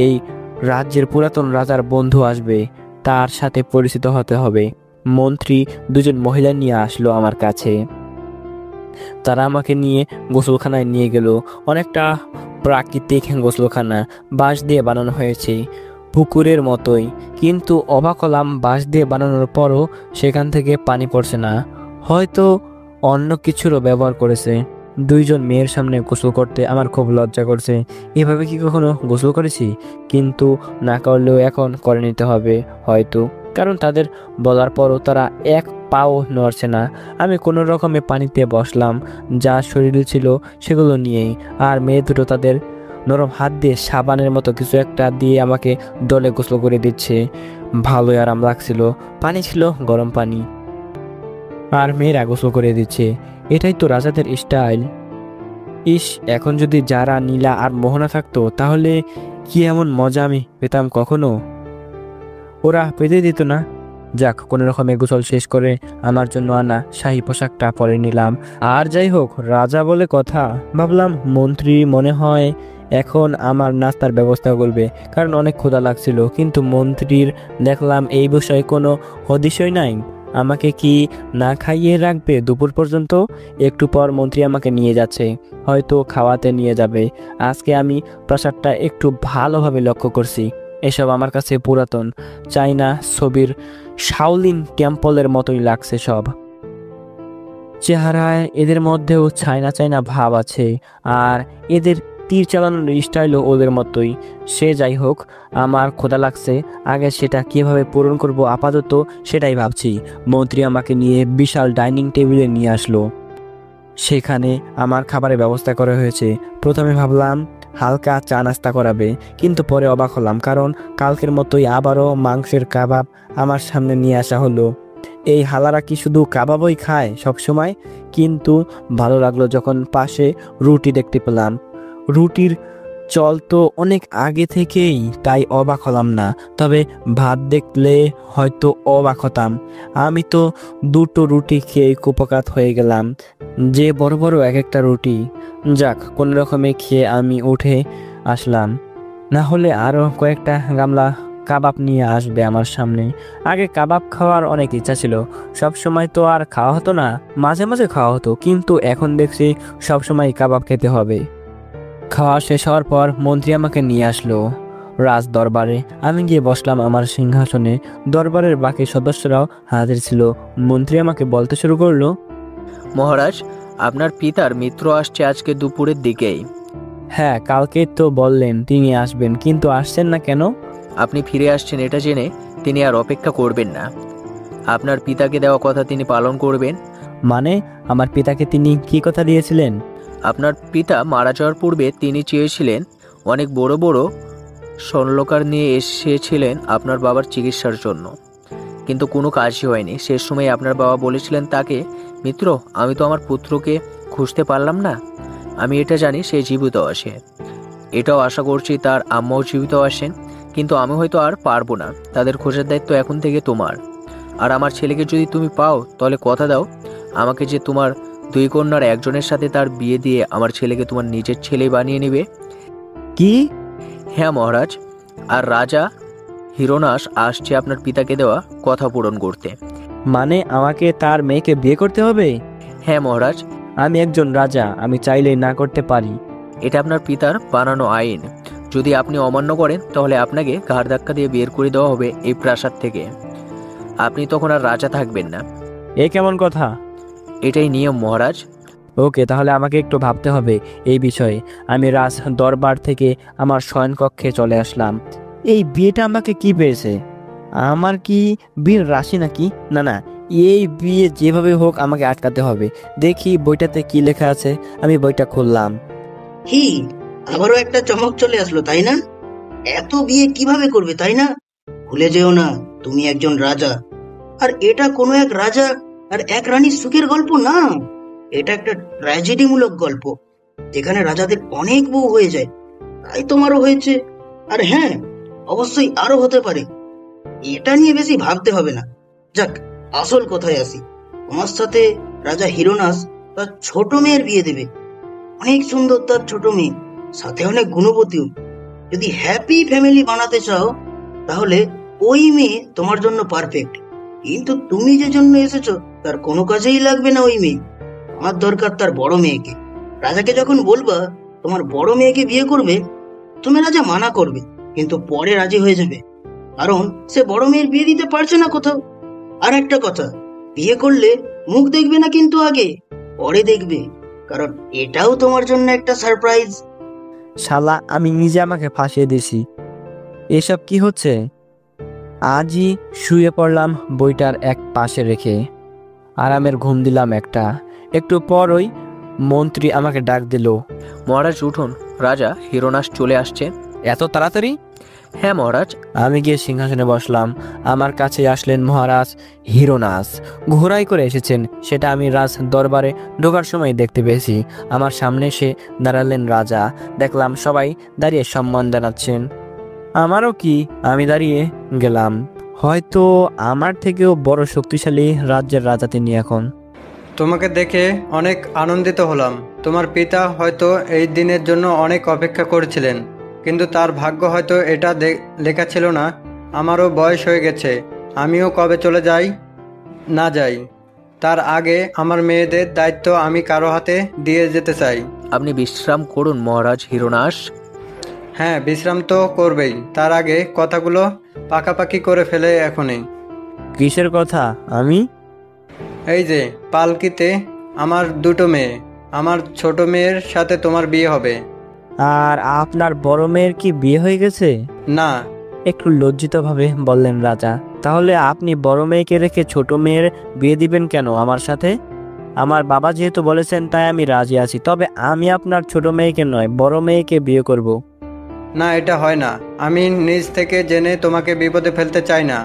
এই রাজ্যের পুরাতন রাজার বন্ধু আসবে, তার সাথে পরিচিত হতে হবে। মন্ত্রী 2জন মহিলা নিয়ে আসলো আমার কাছে। তারা আমাকে নিয়ে গোসলখানায় নিয়ে গেল। অনেকটা প্রাকৃতিক গোসলখানা, বাঁশ দিয়ে বানানো হয়েছে। পুকুরের মতোই, কিন্তু অবাক হলাম বাঁশ দিয়ে বানানোর পরও সেখান থেকে পানি পড়ছে না। হয়তো অন্য কিছুরও ব্যবহার করেছে। দুইজন মেয়ের সামনে গোসল করতে আমার খুব লজ্জা করছে। এভাবে কি কখনো গোসল করেছি? কিন্তু না করলেও এখন করে নিতে হবে হয়তো, কারণ তাদের বলার পরও তারা এক পাও নড়ছে না। আমি কোনো রকমে পানিতে বসলাম, যা শরীরে ছিল সেগুলো নিয়েই। আর মেয়ে দুটো তাদের নরম হাত দিয়ে সাবানের মতো কিছু একটা দিয়ে আমাকে ডলে গোসল করে দিচ্ছে। ভালোই আরাম লাগছিল। পানি ছিল গরম পানি, আর মেয়েরা গোসল করে দিচ্ছে। এটাই তো রাজাদের স্টাইল। ইস, এখন যদি যারা, নীলা আর মোহনা থাকতো তাহলে কি এমন মজা আমি পেতাম কখনো? ওরা পেতে দিত না। যাক, কোনো রকমে গোসল শেষ করে আমার জন্য আনা শাহী পোশাকটা পরে নিলাম। আর যাই হোক, রাজা বলে কথা, ভাবলাম মন্ত্রী মনে হয় এখন আমার নাস্তার ব্যবস্থা করবে, কারণ অনেক ক্ষুধা লাগছিল। কিন্তু মন্ত্রীর দেখলাম এই বিষয়ে কোনো হদিশই নাই। আমাকে কি না খাইয়ে রাখবে দুপুর পর্যন্ত? একটু পর মন্ত্রী আমাকে নিয়ে যাচ্ছে, হয়তো খাওয়াতে নিয়ে যাবে। আজকে আমি প্রাসাদটা একটু ভালোভাবে লক্ষ্য করছি। এসব আমার কাছে পুরাতন চাইনা ছবির শাওলিন টেম্পলের মতোই লাগছে সব। চেহারায় এদের মধ্যেও চাইনা চাইনা ভাব আছে, আর এদের তীর চালানোর স্টাইলও ওদের মতোই। সে যাই হোক, আমার ক্ষুধা লাগছে, আগে সেটা কিভাবে পূরণ করব আপাতত সেটাই ভাবছি। মন্ত্রী আমাকে নিয়ে বিশাল ডাইনিং টেবিলে নিয়ে আসলো। সেখানে আমার খাবারের ব্যবস্থা করা হয়েছে। প্রথমে ভাবলাম হালকা চা নাস্তা করাবে, কিন্তু পরে অবাক হলাম, কারণ কালকের মতোই আবারও মাংসের কাবাব আমার সামনে নিয়ে আসা হলো। এই হালারা কি শুধু কাবাবই খায় সবসময়? কিন্তু ভালো লাগলো যখন পাশে রুটি দেখতে পেলাম। রুটির চল তো অনেক আগে থেকেই, তাই অবাক হলাম না। তবে ভাত দেখলে হয়তো অবাক হতাম। আমি তো দুটো রুটি খেয়ে কুপকাত হয়ে গেলাম। যে বড় বড় এক একটা রুটি। যাক, কোনো রকমে খেয়ে আমি উঠে আসলাম। না হলে আরও কয়েকটা গামলা কাবাব নিয়ে আসবে আমার সামনে। আগে কাবাব খাওয়ার অনেক ইচ্ছা ছিল, সব সময় তো আর খাওয়া হতো না, মাঝে মাঝে খাওয়া হতো, কিন্তু এখন দেখছি সব সময় কাবাব খেতে হবে। খাওয়া শেষ হওয়ার পর মন্ত্রী আমাকে নিয়ে আসলো রাজ দরবারে। আমি গিয়ে বসলাম আমার সিংহাসনে। দরবারের বাকি সদস্যরাও হাজির ছিল। মন্ত্রী আমাকে বলতে শুরু করলো, মহারাজ, আপনার পিতার মিত্র আসছে আজকে দুপুরের দিকেই। হ্যাঁ, কালকে তো বললেন তিনি আসবেন, কিন্তু আসছেন না কেন? আপনি ফিরে আসছেন এটা জেনে তিনি আর অপেক্ষা করবেন না। আপনার পিতাকে দেওয়া কথা তিনি পালন করবেন। মানে, আমার পিতাকে তিনি কি কথা দিয়েছিলেন? আপনার পিতা মারা যাওয়ার পূর্বে তিনি চেয়েছিলেন, অনেক বড় বড় স্বর্ণকার নিয়ে এসেছিলেন আপনার বাবার চিকিৎসার জন্য, কিন্তু কোনো কাজই হয়নি। শেষ সময় আপনার বাবা বলেছিলেন তাকে, মিত্র, আমি তো আমার পুত্রকে খুঁজতে পারলাম না, আমি এটা জানি সে জীবিত আসে, এটাও আশা করছি তার আম্মাও জীবিত আসেন, কিন্তু আমি হয়তো আর পারবো না। তাদের খোঁজার দায়িত্ব এখন থেকে তোমার। আর আমার ছেলেকে যদি তুমি পাও তাহলে কথা দাও আমাকে যে তোমার দুই কন্যার একজনের সাথে তার বিয়ে দিয়ে আমার ছেলেকে তোমার নিজের ছেলে বানিয়ে নেবে। কি? হ্যাঁ মহারাজ, আর রাজা হিরোনাস আসছে আপনার পিতাকে দেওয়া কথা পূরণ করতে। মানে আমাকে তার মেয়েকে বিয়ে করতে হবে? হ্যাঁ মহারাজ। আমি একজন রাজা, আমি চাইলেই না করতে পারি। এটা আপনার পিতার বানানো আইন। যদি আপনি অমান্য করেন তাহলে আপনাকে ঘাড় ধাক্কা দিয়ে বের করে দেওয়া হবে এই প্রাসাদ থেকে। আপনি তখন আর রাজা থাকবেন না। এ কেমন কথা? এটাই নিয়ম মহারাজ। ওকে, তাহলে আমাকে একটু ভাবতে হবে এই বিষয়ে। আমি রাজ দরবার থেকে আমার শয়নকক্ষে চলে আসলাম। এই বিয়েটা আমাকে কি পেয়েছে? আমার কি বীর রাশি নাকি? না না, এই বিয়ে যেভাবে হোক আমাকে আটকাতে হবে। দেখি বইটাতে কি লেখা আছে। আমি বইটা খুললাম। কি, আবারও একটা চমক চলে আসলো, তাই না? এত বিয়ে কিভাবে করবে, তাই না? ভুলে যেও না, তুমি একজন রাজা। আর এটা কোনো এক রাজা আর এক রানীর সুখের গল্প না, এটা একটা ট্র্যাজেডি মূলক গল্প, যেখানে রাজাদের অনেক বউ হয়ে যায়। তাই তোমারও হয়েছে। আর হ্যাঁ, অবশ্যই আরো হতে পারে। এটা নিয়ে বেশি ভাবতে হবে না। যাক, আসল কথায় আসি। তোমার সাথে রাজা হিরোনাস তার ছোট মেয়ের বিয়ে দেবে। অনেক সুন্দর তার ছোট মেয়ে, সাথে অনেক গুণবতীও। যদি হ্যাপি ফ্যামিলি বানাতে চাও তাহলে ওই মেয়ে তোমার জন্য পারফেক্ট। কিন্তু তুমি যে জন্য এসেছো তার কোনো কাজেই লাগবে না ওই মেয়ে। আমার দরকার তার বড় মেয়েকে। রাজাকে যখন বলবা তোমার বড় মেয়েকে বিয়ে করবে, তুমি রাজা মানা করবে, কিন্তু পরে রাজি হয়ে যাবে, কারণ সে বড় মেয়ের বিয়ে দিতে পারছে না কোথাও। আর একটা কথা, বিয়ে করলে মুখ দেখবে না কিন্তু আগে, পরে দেখবে, কারণ এটাও তোমার জন্য একটা সারপ্রাইজ। শালা, আমি নিজে আমাকে ফাঁসিয়ে দিছি। এসব কি হচ্ছে? আজই শুয়ে পড়লাম বইটার এক পাশে রেখে, আরামের ঘুম দিলাম একটা। একটু পরই মন্ত্রী আমাকে ডাক দিল। মহারাজ উঠুন, রাজা হিরোনাস চলে আসছে। এত তাড়াতাড়ি? হ্যাঁ মহারাজ। আমি গিয়ে সিংহাসনে বসলাম। আমার কাছে আসলেন মহারাজ হিরোনাস। ঘোড়ায় করে এসেছেন, সেটা আমি রাজ দরবারে ঢোকার সময় দেখতে পেয়েছি। আমার সামনে এসে দাঁড়ালেন রাজা। দেখলাম সবাই দাঁড়িয়ে সম্মান জানাচ্ছেন। আমারও কি, আমি দাঁড়িয়ে গেলাম। হয়তো আমার থেকেও বড় শক্তিশালী রাজ্যের রাজা তিনি এখন। তোমাকে দেখে অনেক আনন্দিত হলাম। তোমার পিতা হয়তো এই দিনের জন্য অনেক অপেক্ষা করেছিলেন, কিন্তু তার ভাগ্য হয়তো এটা লেখা ছিল না। আমারও বয়স হয়ে গেছে, আমিও কবে চলে যাই না যাই তার আগে আমার মেয়েদের দায়িত্ব আমি কারো হাতে দিয়ে যেতে চাই। আপনি বিশ্রাম করুন মহারাজ হিরোনাস। হ্যাঁ, বিশ্রাম তো করবেই, তার আগে কথাগুলো পাকাপাকি করে ফেলে এখনই। কিসের কথা? আমি এই যে পালকিতে আমার দুটো মেয়ে, আমার ছোট মেয়ের সাথে তোমার বিয়ে হবে। আর আপনার বড় মেয়ের কি বিয়ে হয়ে গেছে? না। একটু লজ্জিতভাবে বললেন রাজা। তাহলে আপনি বড় মেয়েকে রেখে ছোট মেয়ের বিয়ে দিবেন কেন আমার সাথে? আমার বাবা যেহেতু বলেছেন তাই আমি রাজি আছি, তবে আমি আপনার ছোট মেয়েকে নয়, বড় মেয়েকে বিয়ে করব। না, এটা হয় না। আমি নিজ থেকে জেনে তোমাকে বিপদে ফেলতে চাই না।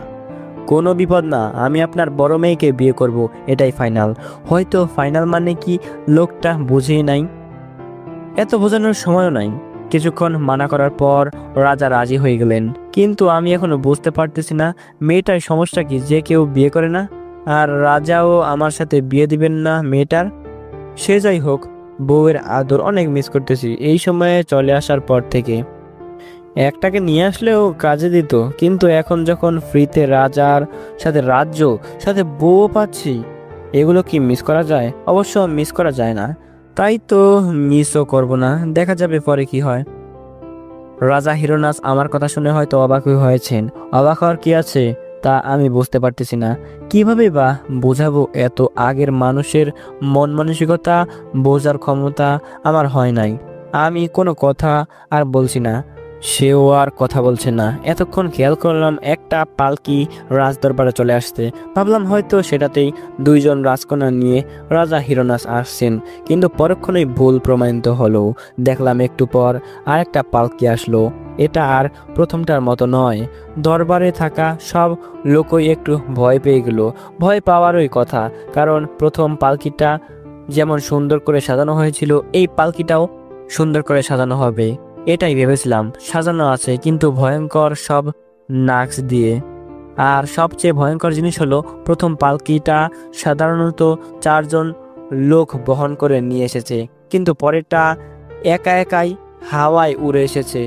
কোনো বিপদ না, আমি আপনার বড় মেয়েকে বিয়ে করব, এটাই ফাইনাল। হয়তো ফাইনাল মানে কি লোকটা বুঝেই নাই, এত বোঝানোর সময়ও নাই। কিছুক্ষণ মানা করার পর রাজা রাজি হয়ে গেলেন, কিন্তু আমি এখনো বুঝতে পারতেছি না মেয়েটার সমস্যা কি, যে কেউ বিয়ে করে না, আর রাজাও আমার সাথে বিয়ে দিবেন না মেয়েটার। সে যাই হোক, বউয়ের আদর অনেক মিস করতেছি এই সময়ে চলে আসার পর থেকে। একটাকে নিয়ে আসলেও কাজে দিত, কিন্তু এখন যখন ফ্রিতে রাজার সাথে রাজ্য সাথে বউ পাচ্ছি, এগুলো কি মিস করা যায়? অবশ্য মিস করা যায় না, তাই তো মিসও করব না, দেখা যাবে পরে কি হয়। রাজা হিরোনাস আমার কথা শুনে হয়তো অবাক হয়েছেন। অবাক হওয়ার কি আছে তা আমি বুঝতে পারতেছি না। কিভাবে বা বোঝাবো? এত আগের মানুষের মন মানসিকতা বোঝার ক্ষমতা আমার হয় নাই। আমি কোনো কথা আর বলছি না, সেও আর কথা বলছে না। এতক্ষণ খেয়াল করলাম একটা পালকি রাজদরবারে চলে আসছে, ভাবলাম হয়তো সেটাতেই দুইজন রাজকন্যা নিয়ে রাজা হিরোনাস আসছেন, কিন্তু পরক্ষণেই ভুল প্রমাণিত হলো। দেখলাম একটু পর আরেকটা পালকি আসলো। এটা আর প্রথমটার মতো নয়। দরবারে থাকা সব লোকই একটু ভয় পেয়ে গেল। ভয় পাওয়ারই কথা, কারণ প্রথম পালকিটা যেমন সুন্দর করে সাজানো হয়েছিল, এই পালকিটাও সুন্দর করে সাজানো হবে, এটাই ভেবেছিলাম। সাজানো আছে কিন্তু ভয়ঙ্কর সব নাক্স দিয়ে। আর সবচেয়ে ভয়ঙ্কর জিনিস হলো প্রথম পালকিটা সাধারণত 4 জন লোক বহন করে নিয়ে এসেছে, কিন্তু পরেরটা একা একাই হাওয়ায় উড়ে এসেছে।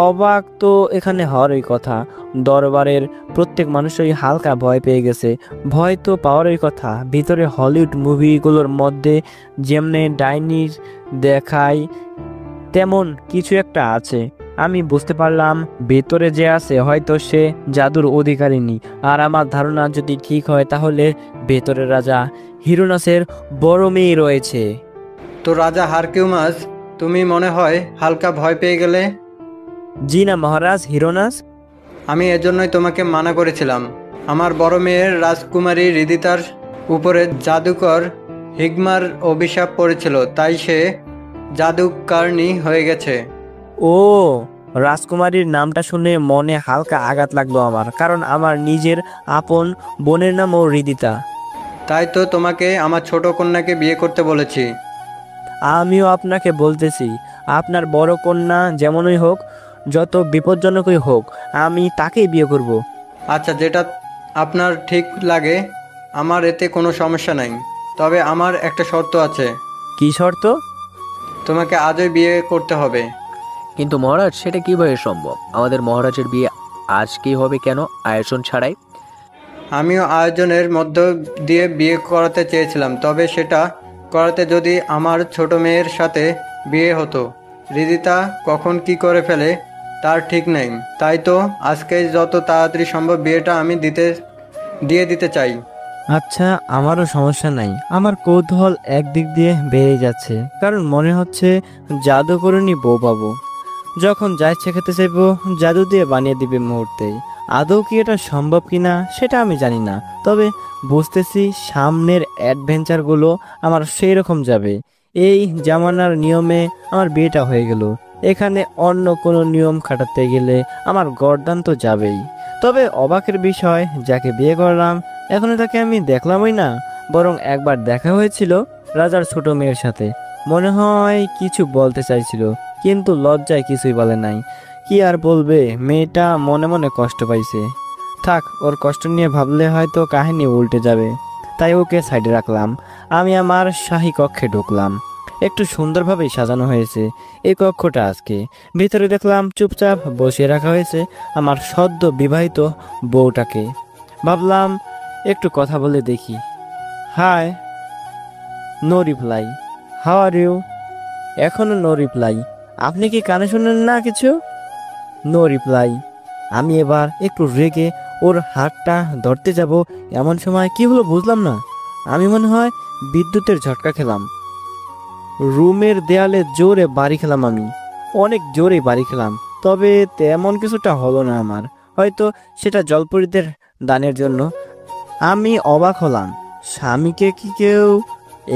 অবাক তো এখানে হওয়ারই কথা। দরবারের প্রত্যেক মানুষই হালকা ভয় পেয়ে গেছে। ভয় তো পাওয়ারই কথা। ভিতরে হলিউড মুভিগুলোর মধ্যে যেমনে ডাইনির দেখায় তেমন কিছু একটা আছে। আমি বুঝতে পারলাম ভেতরে যে আছে হয়তো সে জাদুর অধিকারিণী, আর আমার ধারণা যদি ঠিক হয় তাহলে ভেতরে রাজা হিরোনাসের বড় মেয়ে রয়েছে। তো রাজা হারকিউমাস, তুমি মনে হয় হালকা ভয় পেয়ে গেলে? জি না মহারাজ হিরোনাস। আমি এজন্যই তোমাকে মানা করেছিলাম। আমার বড় মেয়ের রাজকুমারী রিদিতার উপরে জাদুকর হিগমার অভিশাপ পড়েছিল, তাই সে জাদুকরণী হয়ে গেছে। ও, রাজকুমারীর নামটা শুনে মনে হালকা আঘাত লাগলো আমার, কারণ আমার নিজের আপন বোনের নামও রিদিতা। তাই তো তোমাকে আমার ছোট কন্যাকে বিয়ে করতে বলেছি। আমিও আপনাকে বলতেছি, আপনার বড় কন্যা যেমনই হোক, যত বিপজ্জনকই হোক, আমি তাকেই বিয়ে করব। আচ্ছা, যেটা আপনার ঠিক লাগে, আমার এতে কোনো সমস্যা নাই। তবে আমার একটা শর্ত আছে। কি শর্ত? তোমাকে আজই বিয়ে করতে হবে। কিন্তু মহারাজ, সেটা কিভাবে সম্ভব? আমাদের মহারাজের বিয়ে আজকেই হবে কেন, আয়োজন ছাড়াই? আমিও আয়োজনের মধ্য দিয়ে বিয়ে করাতে চেয়েছিলাম, তবে সেটা করাতে যদি আমার ছোট মেয়ের সাথে বিয়ে হতো। রিদিতা কখন কি করে ফেলে তার ঠিক নেই। তাই তো আজকে যত তাড়াতাড়ি সম্ভব বিয়েটা আমি দিয়ে দিতে চাই। আচ্ছা, আমারও সমস্যা নাই। আমার কৌতূহল একদিক দিয়ে বেড়ে যাচ্ছে, কারণ মনে হচ্ছে জাদুকরণী বউ পাবো। যখন যা ইচ্ছে খেতে চাইবো জাদু দিয়ে বানিয়ে দিবে মুহূর্তেই। আদৌ কি এটা সম্ভব কিনা সেটা আমি জানি না, তবে বুঝতেছি সামনের অ্যাডভেঞ্চারগুলো আমার সেই রকম যাবে। এই জামানার নিয়মে আমার বিয়েটা হয়ে গেল, এখানে অন্য কোনো নিয়ম খাটাতে গেলে আমার গর্দান তো যাবেই। তবে অবাকের বিষয়, যাকে বিয়ে করলাম এখনো তাকে আমি দেখলামই না, বরং একবার দেখা হয়েছিল রাজার ছোট মেয়ের সাথে। মনে হয় কিছু বলতে চাইছিল, কিন্তু লজ্জায় কিছুই বলে নাই। কি আর বলবে, মেয়েটা মনে মনে কষ্ট পাইছে। থাক, ওর কষ্ট নিয়ে ভাবলে হয়তো কাহিনী উল্টে যাবে, তাই ওকে সাইডে রাখলাম। আমি আমার শাহী কক্ষে ঢুকলাম। একটু সুন্দরভাবেই সাজানো হয়েছে এই কক্ষটা। আজকে ভিতরে দেখলাম চুপচাপ বসিয়ে রাখা হয়েছে আমার সদ্য বিবাহিত বউটাকে। ভাবলাম একটু কথা বলে দেখি। Hi. No reply. How are you? এখনো নো রিপ্লাই। আপনি কি কানে শুনেন না কিছু? No reply. আমি এবার একটু রেগে ওর হাতটা ধরতে যাব, এমন সময় কি হলো বুঝলাম না। আমি মনে হয় বিদ্যুতের ঝটকা খেলাম। রুমের দেয়ালে জোরে বাড়ি খেলাম, আমি অনেক জোরে বাড়ি খেলাম, তবে তেমন কিছুটা হলো না আমার। হয়তো সেটা জলপরীদের দানের জন্য। আমি অবাক হলাম, স্বামীকে কি কেউ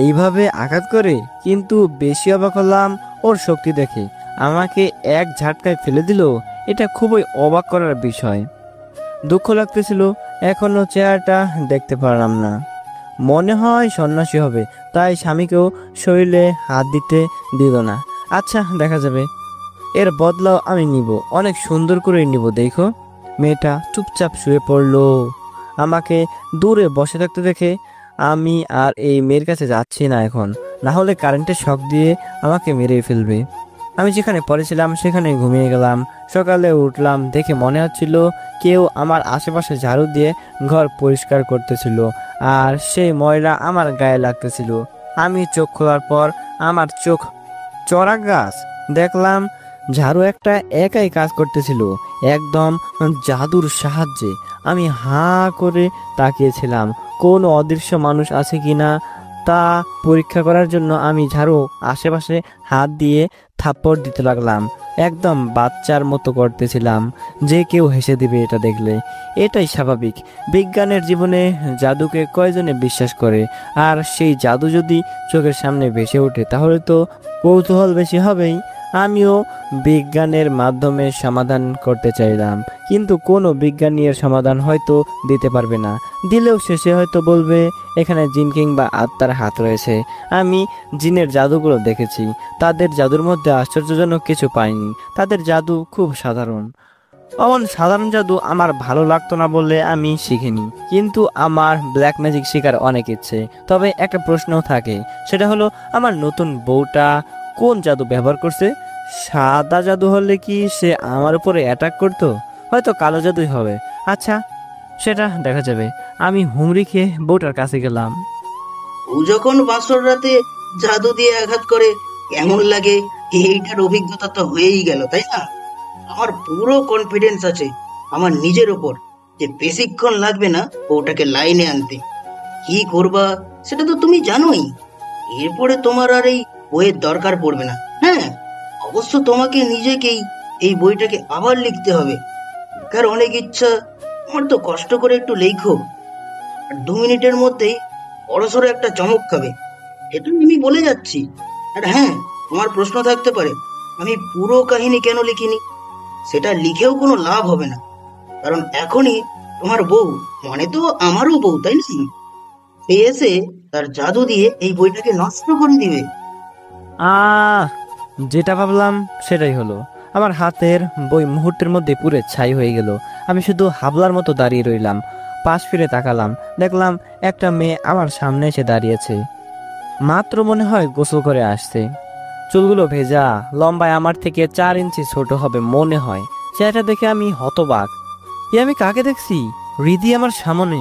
এইভাবে আঘাত করে? কিন্তু বেশি অবাক হলাম ওর শক্তি দেখে। আমাকে এক ঝাটকায় ফেলে দিল, এটা খুবই অবাক করার বিষয়। দুঃখ লাগতেছিল, এখনো চেহারাটা দেখতে পারলাম না। মনে হয় সন্ন্যাসী হবে, তাই স্বামীকেও শরীরে হাত দিতে দিল না। আচ্ছা, দেখা যাবে, এর বদলাও আমি নিব, অনেক সুন্দর করে নিব। দেখো, মেয়েটা চুপচাপ শুয়ে পড়লো। আমাকে দূরে বসে থাকতে দেখে আমি আর এই মেয়ের কাছে যাচ্ছি না এখন, না হলে কারেন্টের শক দিয়ে আমাকে মেরে ফেলবে। আমি যেখানে পড়েছিলাম সেখানে ঘুমিয়ে গেলাম। সকালে উঠলাম, দেখে মনে হচ্ছিল কেউ আমার আশেপাশে ঝাড়ু দিয়ে ঘর পরিষ্কার করতেছিল, আর সেই ময়লা আমার গায়ে লাগতেছিল। আমি চোখ খোলার পর আমার চোখ চড়া গাছ। দেখলাম ঝাড়ু একটা একাই কাজ করতেছিল, একদম জাদুর সাহায্যে। আমি হাঁ করে তাকিয়েছিলাম, কোনো অদৃশ্য মানুষ আছে কিনা তা পরীক্ষা করার জন্য আমি ঝাড়ু আশেপাশে হাত দিয়ে থাপ্পড় দিতে লাগলাম। একদম বাচ্চার মতো করতেছিলাম, যে কেউ হেসে দিবে এটা দেখলে। এটাই স্বাভাবিক। বিজ্ঞানের জীবনে জাদুকে কয়জনে বিশ্বাস করে? আর সেই জাদু যদি চোখের সামনে ভেসে ওঠে তাহলে তো কৌতূহল বেশি হবেই। আমিও বিজ্ঞানের মাধ্যমে সমাধান করতে চাইলাম, কিন্তু কোনো বিজ্ঞানী এর সমাধান হয়তো দিতে পারবে না। দিলেও শেষে হয়তো বলবে এখানে জিন কিংবা আত্মার হাত রয়েছে। আমি জিনের জাদুগুলো দেখেছি, তাদের জাদুর মধ্যে আশ্চর্যজনক কিছু পাইনি। তাদের জাদু খুব সাধারণ। অমন সাধারণ জাদু আমার ভালো লাগতো না বলে আমি শিখিনি, কিন্তু আমার ব্ল্যাক ম্যাজিক শেখার অনেক ইচ্ছে। তবে একটা প্রশ্নও থাকে, সেটা হলো আমার নতুন বউটা কোন জাদু ব্যবহার করছে? সাদা জাদু হলে কি সে আমার উপরে অ্যাটাক করতো? হয়তো কালো জাদুই হবে। আচ্ছা, সেটা দেখা যাবে। আমি হুমড়ি খেয়ে বউটার কাছে গেলাম। ও যখন বাঁশর রাতে জাদু দিয়ে আঘাত করে কেমন লাগে এইটার অভিজ্ঞতা তো হয়েই গেল, তাই না? আমার পুরো কনফিডেন্স আছে আমার নিজের ওপর যে বেশিক্ষণ লাগবে না ওটাকে লাইনে আনতে। কি করবা সেটা তো তুমি জানোই। এরপরে তোমার আর এই বইয়ের দরকার পড়বে না। হ্যাঁ, অবশ্য তোমাকে নিজেকেই এই বইটাকে আবার লিখতে হবে। কার অনেক ইচ্ছা, আমার তো কষ্ট করে একটু লেখো, আর 2 মিনিটের মধ্যেই বড়সড় একটা চমক খাবে, এটা আমি বলে যাচ্ছি। আর হ্যাঁ, তোমার প্রশ্ন থাকতে পারে আমি পুরো কাহিনী কেন লিখিনি। সেটা লিখেও কোনো লাভ হবে না, কারণ এখনই তোমার বউ, মানে তো আমারও বউ, তাই না, সে এসে তার জাদু দিয়ে এই বইটাকে নষ্ট করে দিবে। যেটা ভাবলাম সেটাই হলো। আমার হাতের বই মুহূর্তের মধ্যে পুরো ছাই হয়ে গেল। আমি শুধু হাবলার মতো দাঁড়িয়ে রইলাম। পাশ ফিরে তাকালাম, দেখলাম একটা মেয়ে আমার সামনে এসে দাঁড়িয়েছে। মাত্র মনে হয় গোসল করে আসছে। চুলগুলো ভেজা, লম্বায় আমার থেকে 4 ইঞ্চি ছোট হবে মনে হয়। চেহারাটা দেখে আমি হতবাক। আমি কাকে দেখছি? রিধি আমার সামনে।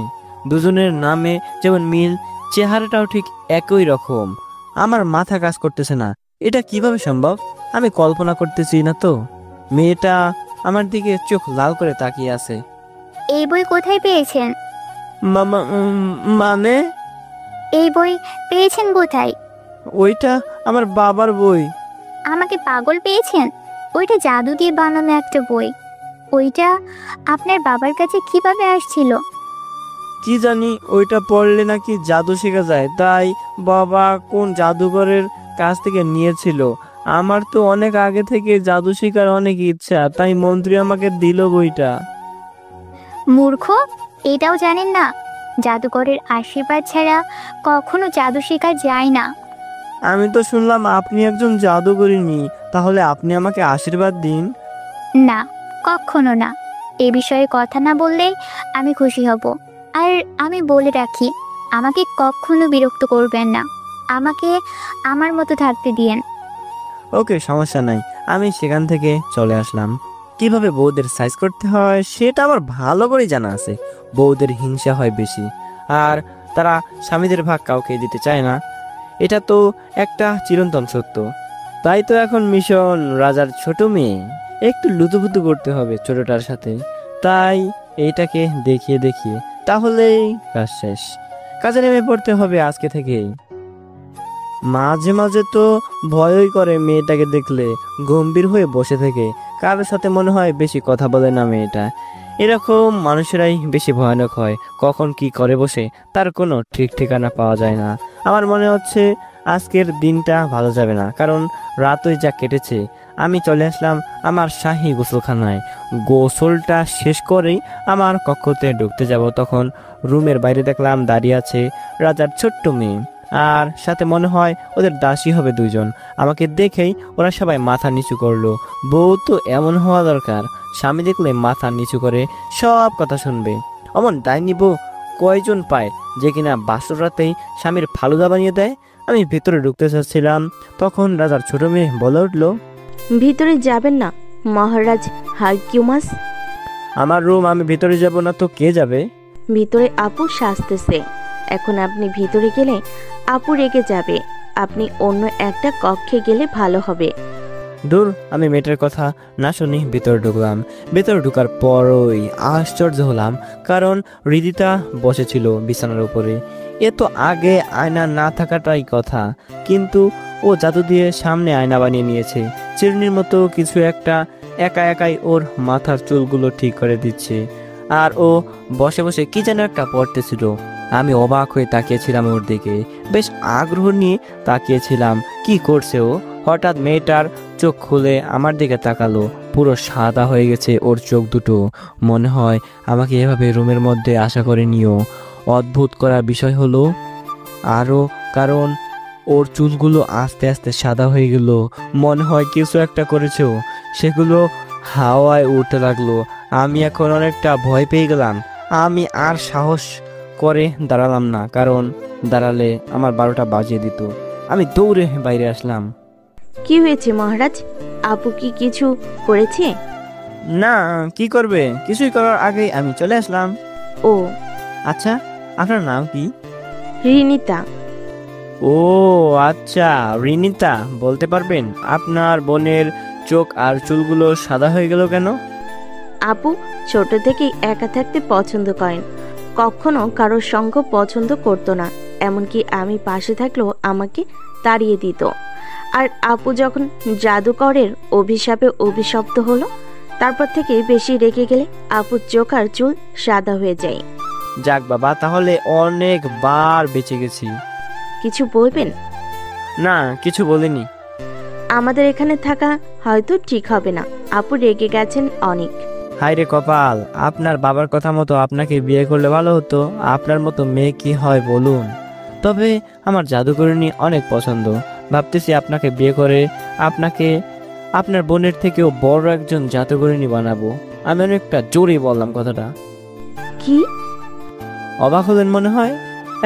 দুজনের নামে যেমন মিল, চেহারাটাও ঠিক একই রকম। আমার মাথা কাজ করতেছে না, এটা কিভাবে সম্ভব? আমি কল্পনা করতেছি না তো? মেয়েটা আমার দিকে চোখ লাল করে তাকিয়ে আছে। এই বই কোথায় পেয়েছেন? মানে এই বই পেয়েছেন কোথায়? ওইটা আমার বাবার বই। আমাকে পাগল পেয়েছেন? ওইটা জাদু দিয়ে বানানো একটা বই। ওইটা আপনার বাবার কাছে কিভাবে আসছিল? কি জানি, ওইটা পড়লে নাকি জাদু শেখা যায়, তাই বাবা কোন জাদুঘরের কাছ থেকে নিয়েছিল। আমার তো অনেক আগে থেকে জাদু শেখার অনেক ইচ্ছা, তাই মন্ত্রী আমাকে দিল বইটা। মূর্খ, এটাও জানেন না জাদুকরের আশীর্বাদ ছাড়া কখনো জাদু শেখা যায় না। আমি তো শুনলাম আপনি একজন জাদুকরিনী, তাহলে আপনি আমাকে আশীর্বাদ দিন। না, কখনো না। এ বিষয়ে কথা না বললে আমি খুশি হব। আর আমি বলে রাখি, আমাকে কখনো বিরক্ত করবেন না। আমাকে আমার মতো থাকতে দিয়েন। ওকে, সমস্যা নাই। আমি সেখান থেকে চলে আসলাম। কিভাবে বউদের সাইজ করতে হয় সেটা আমার ভালো করে জানা আছে। বউদের হিংসা হয় বেশি, আর তারা স্বামীদের ভাগ কাউকে দিতে চায় না। এটা তো একটা চিরন্তন সত্য। তাই তো এখন মিশন রাজার ছোট মেয়ে, একটু লুতুপুতু করতে হবে ছোটটার সাথে। তাই এইটাকে দেখিয়ে দেখিয়ে তাহলেই কাজ শেষ। কাজে নেমে পড়তে হবে আজকে থেকেই। মাঝে মাঝে তো ভয়ই করে মেয়েটাকে দেখলে, গম্ভীর হয়ে বসে থেকে। কারোর সাথে মনে হয় বেশি কথা বলে না মেয়েটা। এরকম মানুষেরাই বেশি ভয়ানক হয়, কখন কি করে বসে তার কোনো ঠিক ঠিকানা পাওয়া যায় না। আমার মনে হচ্ছে আজকের দিনটা ভালো যাবে না, কারণ রাতই যা কেটেছে। আমি চলে আসলাম আমার শাহী গোসলখানায়। গোসলটা শেষ করেই আমার কক্ষতে ঢুকতে যাব, তখন রুমের বাইরে দেখলাম দাঁড়িয়ে আছে রাজার ছোট্ট মেয়ে, আর সাথে মনে হয় ওদের দাসী হবে দুইজন। আমাকে দেখেই ওরা সবাই মাথা নিচু করলো। বউ তো এমন হওয়া দরকার, স্বামী দেখলে মাথা নিচু করে সব কথা শুনবে। অমন ডাইনি বউ কয়জন পায় যে কিনা বাসর রাতেই স্বামীর ফালুদা বানিয়ে দেয়। আমি ভেতরে ঢুকতে চাচ্ছিলাম, তখন রাজার ছোট মেয়ে বলে উঠলো, ভিতরে যাবেন না মহারাজ হারকিউমাস। আমার রুম, আমি ভিতরে যাব না তো কে যাবে? ভিতরে আপু সাজতেছে, এখন আপনি ভিতরে গেলে আপু রেগে যাবে। আপনি অন্য একটা কক্ষে গেলে ভালো হবে। দূর, আমি মেয়েটার কথা না শুনি ভিতরে ঢুকলাম। ভেতরে ঢুকার পরই আশ্চর্য হলাম, কারণ হৃদিতা বসেছিল বিছানার উপরে। এ তো আগে আয়না না থাকাটাই কথা, কিন্তু ও জাদু দিয়ে সামনে আয়না বানিয়ে নিয়েছে। চিরুনির মতো কিছু একটা একা একাই ওর মাথার চুলগুলো ঠিক করে দিচ্ছে, আর ও বসে বসে কি যেন একটা পড়তেছিল। আমি অবাক হয়ে তাকিয়েছিলাম ওর দিকে, বেশ আগ্রহ নিয়ে তাকিয়েছিলাম কি করছে ও। হঠাৎ মেয়েটার চোখ খুলে আমার দিকে তাকালো, পুরো সাদা হয়ে গেছে ওর চোখ দুটো। মনে হয় আমাকে এভাবে রুমের মধ্যে আশা করে নিও। অদ্ভুত করার বিষয় হলো আরও, কারণ ওর চুলগুলো আস্তে আস্তে সাদা হয়ে গেল। মনে হয় কিছু একটা করেছে, সেগুলো হাওয়ায় উঠতে লাগলো। আমি এখন অনেকটা ভয় পেয়ে গেলাম। আমি আর সাহস করে দাঁড়ালাম না, কারণ দাঁড়ালে আমার 12টা বাজিয়ে দিত। আমি দৌড়ে বাইরে আসলাম। কি হয়েছে মহারাজ? আপু কি কিছু করেছে? না, কি করবে, কিছুই করার আগেই আমি চলে আসলাম। ও আচ্ছা, আপনার নাম কি? রিনিতা। ও আচ্ছা, রিনিতা। বলতে পারবেন আপনার বোনের চোখ আর চুলগুলো সাদা হয়ে গেল কেন? আপু ছোট থেকেই একা থাকতে পছন্দ করেন, কখনো কারোর সঙ্গ পছন্দ করতো না। এমনকি আমি পাশে থাকলেও আমাকে তাড়িয়ে দিত। আর আপু যখন জাদুকরের অভিশাপে অভিশপ্ত হলো, তারপর থেকে বেশি রেগে গেলে আপুর চোখ আর চুল সাদা হয়ে যায়। যাক বাবা, তাহলে অনেকবার বেঁচে গেছি। কিছু বলবেন? না, কিছু বলিনি। আমাদের এখানে থাকা হয়তো ঠিক হবে না, আপু রেগে গেছেন অনেক। হায় রে কপাল, আপনার বাবার কথা মতো আপনাকে বিয়ে করলে ভালো হতো। আপনার মতো মেয়ে কি হয় বলুন? তবে আমার জাদুকরিনী অনেক পছন্দ। ভাবতেছি আপনাকে বিয়ে করে আপনাকে আপনার বোনের থেকেও বড় একজন জাদুকরিনী বানাবো। আমি অনেকটা জোরে বললাম কথাটা। কি? অবাক হলেন মনে হয়?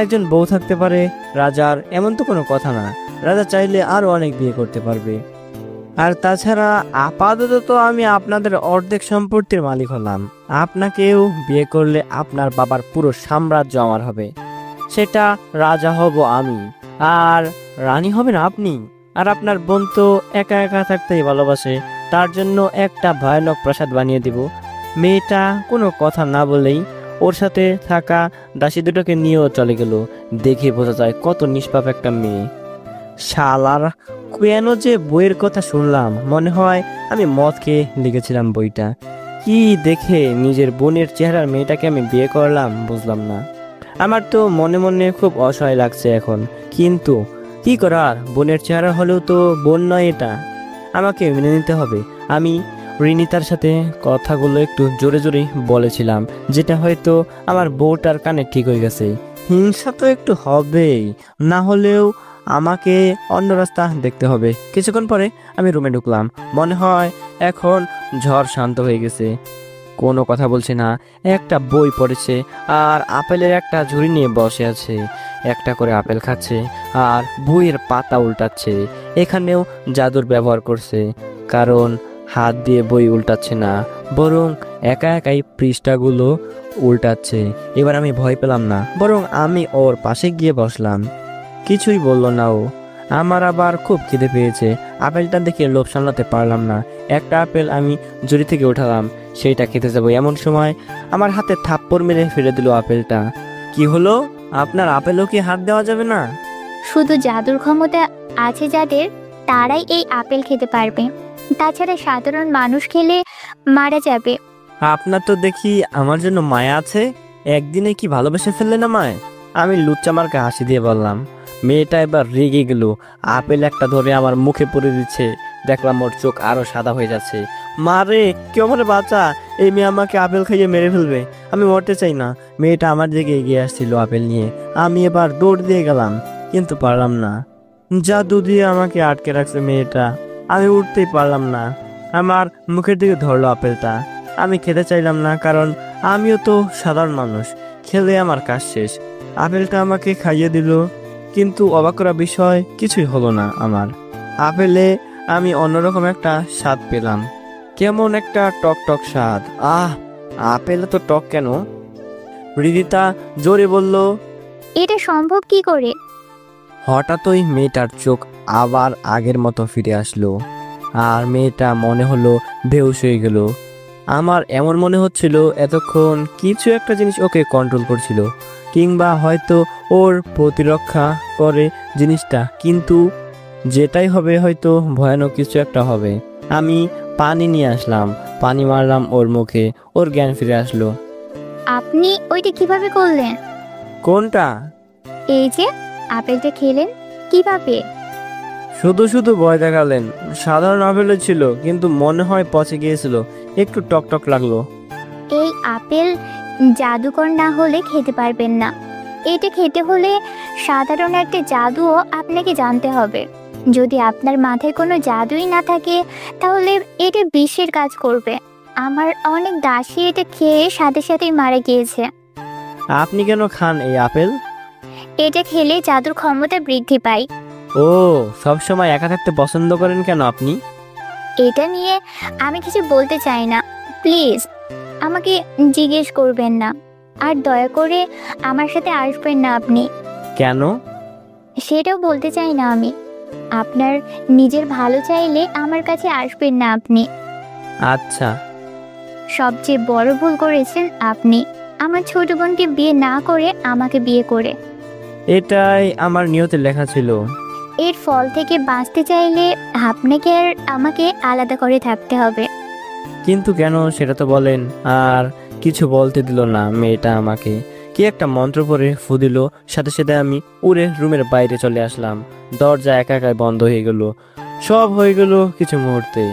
একজন বউ থাকতে পারে রাজার, এমন তো কোনো কথা না। রাজা চাইলে আরো অনেক বিয়ে করতে পারবে। আর তাছাড়া আপাতত তো আমি আপনাদের অর্ধেক সম্পত্তির মালিক হলাম। আপনাকেও বিয়ে করলে আপনার বাবার পুরো সাম্রাজ্য আমার হবে। সেটা রাজা হব আমি, আর রানী হবেন আপনি। আর আপনার বোন তো একা একা থাকতেই ভালোবাসে, তার জন্য একটা ভয়ানক প্রাসাদ বানিয়ে দিব। মেয়েটা কোনো কথা না বলেই ওর সাথে থাকা দাসী দুটোকে নিয়েও চলে গেল। দেখে বোঝা যায় কত নিষ্পাপ একটা মেয়ে। শালার, কেন যে বইয়ের কথা শুনলাম, মনে হয় আমি মদ খেয়ে লিখেছিলাম বইটা। কি দেখে নিজের বোনের চেহারার মেয়েটাকে আমি বিয়ে করলাম বুঝলাম না। আমার তো মনে মনে খুব অসহায় লাগছে এখন, কিন্তু কি করার, বোনের চেহারা হলেও তো বোন নয় এটা, আমাকে মেনে নিতে হবে। আমি রিনিতার সাথে কথাগুলো একটু জোরে জোরে বলেছিলাম, যেটা হয়তো আমার বউটার কানে ঠিক হয়ে গেছে। হিংসা তো একটু হবেই, না হলেও আমাকে অন্য রাস্তা দেখতে হবে। কিছুক্ষণ পরে আমি রুমে ঢুকলাম, মনে হয় এখন ঝড় শান্ত হয়ে গেছে। কোনো কথা বলছে না, একটা বই পড়েছে আর আপেলের একটা ঝুড়ি নিয়ে বসে আছে, একটা করে আপেল খাচ্ছে আর বইয়ের পাতা উল্টাচ্ছে। এখানেও জাদুর ব্যবহার করছে, কারণ হাত দিয়ে বই উল্টাচ্ছে না, বরং একা একাই পৃষ্ঠাগুলো উল্টাচ্ছে। এবার আমি ভয় পেলাম না, বরং আমি ওর পাশে গিয়ে বসলাম। কিছুই বললো না ও। আমার আবার খুব খিদে পেয়েছে, আপেলটা দেখে লোভ সামলাতে পারলাম না। একটা আপেল আমি ঝুড়ি থেকে উঠালাম, সেইটা খেতে যাবো, এমন সময় আমার হাতে থাপ্পড় মেরে ফেলে দিল আপেলটা। কি হলো, আপনার আপেলও কি হাত দেওয়া যাবে না? শুধু জাদুর ক্ষমতা আছে যাদের, তারাই এই আপেল খেতে পারবে, তাছাড়া সাধারণ মানুষ খেলে মারা যাবে। আপনার তো দেখি আমার জন্য মায়া আছে, একদিনে কি ভালোবেসে ফেললেন আমায়? আমি লুচ্চামারকে হাসি দিয়ে বললাম। মেয়েটা এবার রেগে গেল, আপেল একটা ধরে আমার মুখে পড়ে দিচ্ছে। দেখলাম ওর চোখ আরো সাদা হয়ে যাচ্ছে। মারে, কেউ আমার বাঁচা, এই মেয়ে আমাকে আপেল খাইয়ে মেরে ফেলবে, আমি মরতে চাই না। মেয়েটা আমার দিকে এগিয়ে আসছিল আপেল নিয়ে, আমি এবার দৌড় দিয়ে গেলাম, কিন্তু পারলাম না। জাদু দিয়ে আমাকে আটকে রাখছে মেয়েটা, আমি উঠতেই পারলাম না। আমার মুখের দিকে ধরলো আপেলটা। আমি খেতে চাইলাম না, কারণ আমিও তো সাধারণ মানুষ, খেলে আমার কাজ শেষ। আপেলটা আমাকে খাইয়ে দিল, কিন্তু অবাক করা বিষয় কিছুই হলো না আমার। আপেলে আমি অন্যরকম একটা স্বাদ পেলাম, কেমন একটা টক টক স্বাদ। আপেল তো টক কেন? রিদিতা জোরে বলল। এটা সম্ভব কি করে? হঠাৎই মেয়েটার চোখ আবার আগের মতো ফিরে আসলো, আর মেয়েটা মনে হলো বেহুশ হয়ে গেল। আমার এমন মনে হচ্ছিল এতক্ষণ কিছু একটা জিনিস ওকে কন্ট্রোল করছিল, কিংবা হয়তো ওর প্রতিরক্ষা করে জিনিসটা, কিন্তু যেটাই হবে হয়তো ভয়ানক কিছু একটা হবে। আমি পানি নিয়ে আসলাম, পানি মারলাম ওর মুখে, ওর জ্ঞান ফিরে আসলো। আপনি ওইটা কিভাবে করলেন? কোনটা? এই যে আপেলটা খেলেন, কিভাবে? শুধু শুধু ভয় দেখালেন। সাধারণ আপেল ছিল, কিন্তু মনে হয় পচে গিয়েছিল, একটু টক টক লাগলো। এই আপেল জাদুকর না হলে খেতে পারবেন না। এটা খেতে হলে সাধারণ একটা জাদুও আপনাকে জানতে হবে। যদি আপনার মাথায় কোনো জাদুই না থাকে, তাহলে এটা বিষের কাজ করবে। আমার অনেক দাসী এটা খেয়ে সাথে সাথেই মারা গিয়েছে। আপনি কেন খান এই আপেল? এটা খেলে জাদুর ক্ষমতা বৃদ্ধি পায়। ও, সবসময় একা থাকতে পছন্দ করেন কেন আপনি? এটা নিয়ে আমি কিছু বলতে চাই না, প্লিজ আমাকে জিজ্ঞেস করবেন না, আর দয়া করে আমার সাথে আসবেন না আপনি। কেন? সেটাও বলতে চাই না আমি। আপনার নিজের ভালো চাইলে আমার কাছে আসবেন না আপনি। আচ্ছা। সবচেয়ে বড় ভুল করেছেন আপনি, আমার ছোট বোনকে বিয়ে না করে আমাকে বিয়ে করে। এটাই আমার নিয়তে লেখা ছিল। এর ফল থেকে বাঁচতে চাইলে আপনাকে আর আমাকে আলাদা করে থাকতে হবে। কিন্তু কেন সেটা তো বলেন। আর কিছু বলতে দিল না মেয়েটা আমাকে। কি একটা মন্ত্র পড়ে ফু দিল, সাথে সাথে আমি উড়ে রুমের বাইরে চলে আসলাম। দরজা একা একাই বন্ধ হয়ে গেল। সব হয়ে গেল কিছু মুহূর্তে।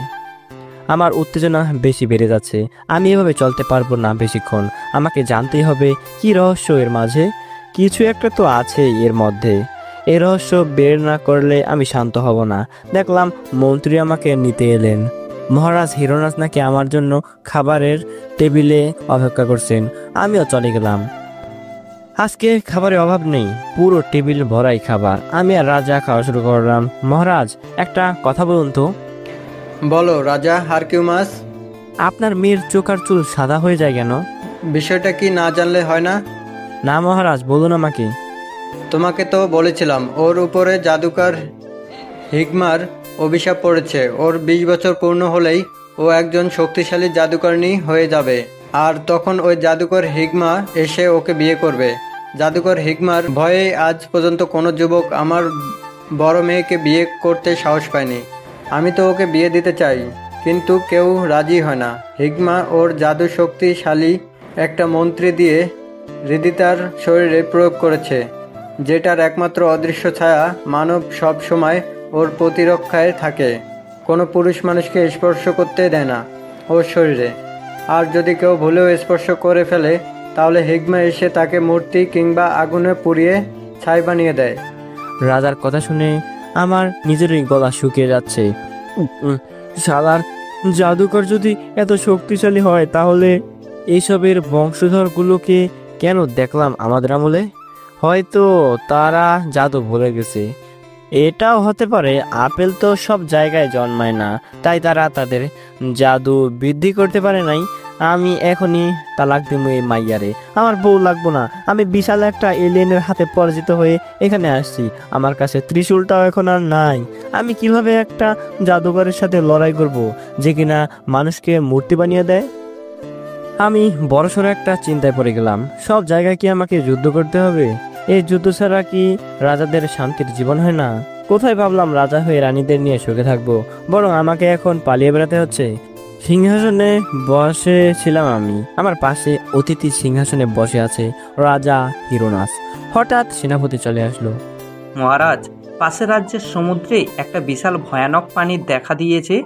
আমার উত্তেজনা বেশি বেড়ে যাচ্ছে। আমি এভাবে চলতে পারবো না বেশিক্ষণ। আমাকে জানতেই হবে কি রহস্য এর মাঝে। কিছু একটা তো আছে এর মধ্যে। এই রহস্য বের না করলে আমি শান্ত হব না। দেখলাম মন্ত্রী আমাকে নিতে এলেন। মহারাজ হিরোনাস নাকি আমার জন্য খাবারের টেবিলে অপেক্ষা করছেন। আমিও চলে গেলাম। আজকে খাবারের অভাব নেই, পুরো টেবিল ভরাই খাবার। আমি আর রাজা খাওয়া শুরু করলাম। মহারাজ, একটা কথা বলুন তো। বলো রাজা হারকিউমাস। আপনার মেয়ের চোখ আর চুল সাদা হয়ে যায় কেন? বিষয়টা কি না জানলে হয় না? না মহারাজ, বলুন আমাকে। তোমাকে তো বলেছিলাম ওর উপরে জাদুকর হিগমার অভিশাপ পড়েছে। ওর 20 বছর পূর্ণ হলেই ও একজন শক্তিশালী জাদুকরণী হয়ে যাবে, আর তখন ওই জাদুকর হিগমা এসে ওকে বিয়ে করবে। জাদুকর হিগমার ভয়ে আজ পর্যন্ত কোনো যুবক আমার বড় মেয়েকে বিয়ে করতে সাহস পায়নি। আমি তো ওকে বিয়ে দিতে চাই, কিন্তু কেউ রাজি হয় না। হিগমা ওর জাদু শক্তিশালী একটা মন্ত্রী দিয়ে হৃদিতার শরীরে প্রয়োগ করেছে, যেটার একমাত্র অদৃশ্য ছায়া মানব সব সময় ওর প্রতিরক্ষায় থাকে। কোনো পুরুষ মানুষকে স্পর্শ করতে দেয় না ওর শরীরে, আর যদি কেউ ভুলেও স্পর্শ করে ফেলে তাহলে হিগমা এসে তাকে মূর্তি কিংবা আগুনে পুড়িয়ে ছাই বানিয়ে দেয়। রাজার কথা শুনে আমার নিজেরই গলা শুকিয়ে যাচ্ছে। শালার জাদুকর যদি এত শক্তিশালী হয় তাহলে এইসবের বংশধরগুলোকে কেন দেখলাম আমাদের আমলে? হয়তো তারা জাদু ভুলে গেছে। এটাও হতে পারে, আপেল তো সব জায়গায় জন্মায় না, তাই তারা তাদের জাদু বৃদ্ধি করতে পারে নাই। আমি এখনই তালাক দিব এই মাইয়ারে, আমার বউ লাগবো না। আমি বিশাল একটা এলিয়েনের হাতে পরাজিত হয়ে এখানে আসছি, আমার কাছে ত্রিশূলটাও এখন আর নাই। আমি কিভাবে একটা জাদুকরের সাথে লড়াই করব যে কিনা মানুষকে মূর্তি বানিয়ে দেয়? আমি বড়সড় একটা চিন্তায় পড়ে গেলাম। সব জায়গায় কি আমাকে যুদ্ধ করতে হবে? এই যুদ্ধ ছাড়া কি রাজাদের শান্তির জীবন হয় না? কোথায় ভাবলাম রাজা হয়ে রানীদের নিয়ে সুখে থাকবো, বরং আমাকে এখন পালিয়ে বেড়াতে হচ্ছে। সিংহাসনে বসেছিলাম আমি, আমার পাশে অতিথি সিংহাসনে বসে আছে রাজা হিরোনাস। হঠাৎ সেনাপতি চলে আসলো। মহারাজ, পাশের রাজ্যের সমুদ্রে একটা বিশাল ভয়ানক পানি দেখা দিয়েছে,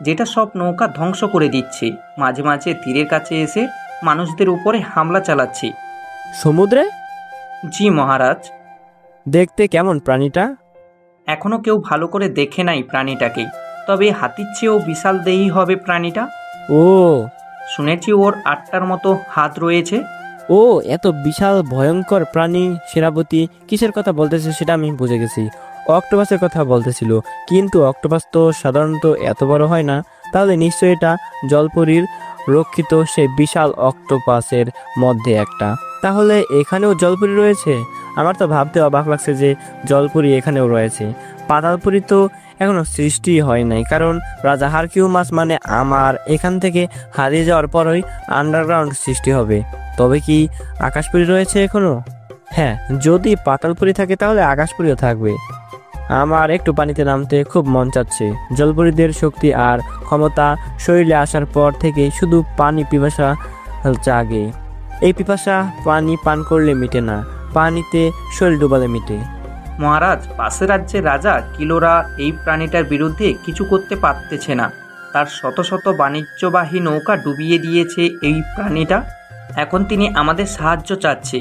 যেটা সব নৌকা ধ্বংস করে দিচ্ছে। মাঝে মাঝে তীরের কাছে এসে মানুষদের উপরে হামলা চালাচ্ছে। সমুদ্রে? জি মহারাজ। দেখতে কেমন প্রাণীটা? এখনো কেউ ভালো করে দেখে নাই প্রাণীটাকে, তবে হাতির চেয়েও বিশাল দেহী হবে প্রাণীটা। ও, শুনেছি ওর 8টার মতো হাত রয়েছে। ও, এত বিশাল ভয়ঙ্কর প্রাণী সেনাপতি কিসের কথা বলতেছে সেটা আমি বুঝে গেছি। অক্টোপাসের কথা বলতেছিল, কিন্তু অক্টোপাস তো সাধারণত এত বড় হয় না। তাহলে নিশ্চয়ই এটা জলপরীর রক্ষিত সেই বিশাল অক্টোপাসের মধ্যে একটা। তাহলে এখানেও জলপরী রয়েছে? আমার তো ভাবতে অবাক লাগছে যে জলপরী এখানেও রয়েছে। পাতালপুরী তো এখনো সৃষ্টি হয় নাই, কারণ রাজা হারকিউমাস মানে আমার এখান থেকে হারিয়ে যাওয়ার পরই আন্ডারগ্রাউন্ড সৃষ্টি হবে। তবে কি আকাশপুরী রয়েছে এখনো? হ্যাঁ, যদি পাতালপুরী থাকে তাহলে আকাশপুরীও থাকবে। আমার একটু পানিতে নামতে খুব মন চাচ্ছে। জলপরীদের শক্তি আর ক্ষমতা শরীরে আসার পর থেকে শুধু পানি পিপাসা জাগে। এই পিপাসা পানি পান করলে মিটে না, পানিতে শরীর ডুবালে মিটে। মহারাজ, পাশের রাজ্যের রাজা কিলোরা এই প্রাণীটার বিরুদ্ধে কিছু করতে পারতেছে না। তার শত শত বাণিজ্যবাহী নৌকা ডুবিয়ে দিয়েছে এই প্রাণীটা। এখন তিনি আমাদের সাহায্য চাচ্ছে।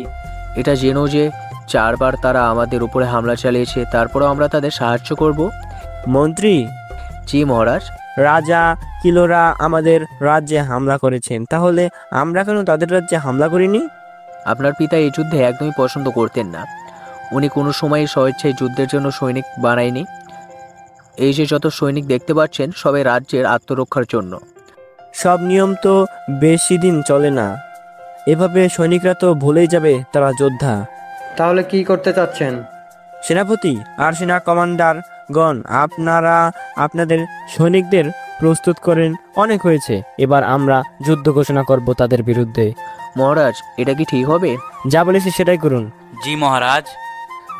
এটা জেনো যে 4 বার তারা আমাদের উপরে হামলা চালিয়েছে, তারপরেও আমরা তাদের সাহায্য করব। মন্ত্রী? জি মহারাজ। রাজা কিলোরা আমাদের রাজ্যে হামলা করেছেন, তাহলে আমরা কেন তাদের রাজ্যে হামলা করিনি? আপনার পিতা এই যুদ্ধে একদমই পছন্দ করতেন না। উনি কোনো সময় স্বেচ্ছায় যুদ্ধের জন্য সৈনিক বানায়নি। এই যে যত সৈনিক দেখতে পাচ্ছেন সবাই রাজ্যের আত্মরক্ষার জন্য। সব নিয়ম তো বেশি দিন চলে না, এভাবে সৈনিকরা তো ভুলেই যাবে তারা যোদ্ধা। তাহলে কি করতে চাচ্ছেন? সেনাপতি আর সেনা কমান্ডার গণ, আপনারা আপনাদের সৈনিকদের প্রস্তুত করেন। অনেক হয়েছে, এবার আমরা যুদ্ধ ঘোষণা করব তাদের বিরুদ্ধে। মহারাজ, এটা কি ঠিক হবে? যা বলেছি সেটাই করুন। জি মহারাজ।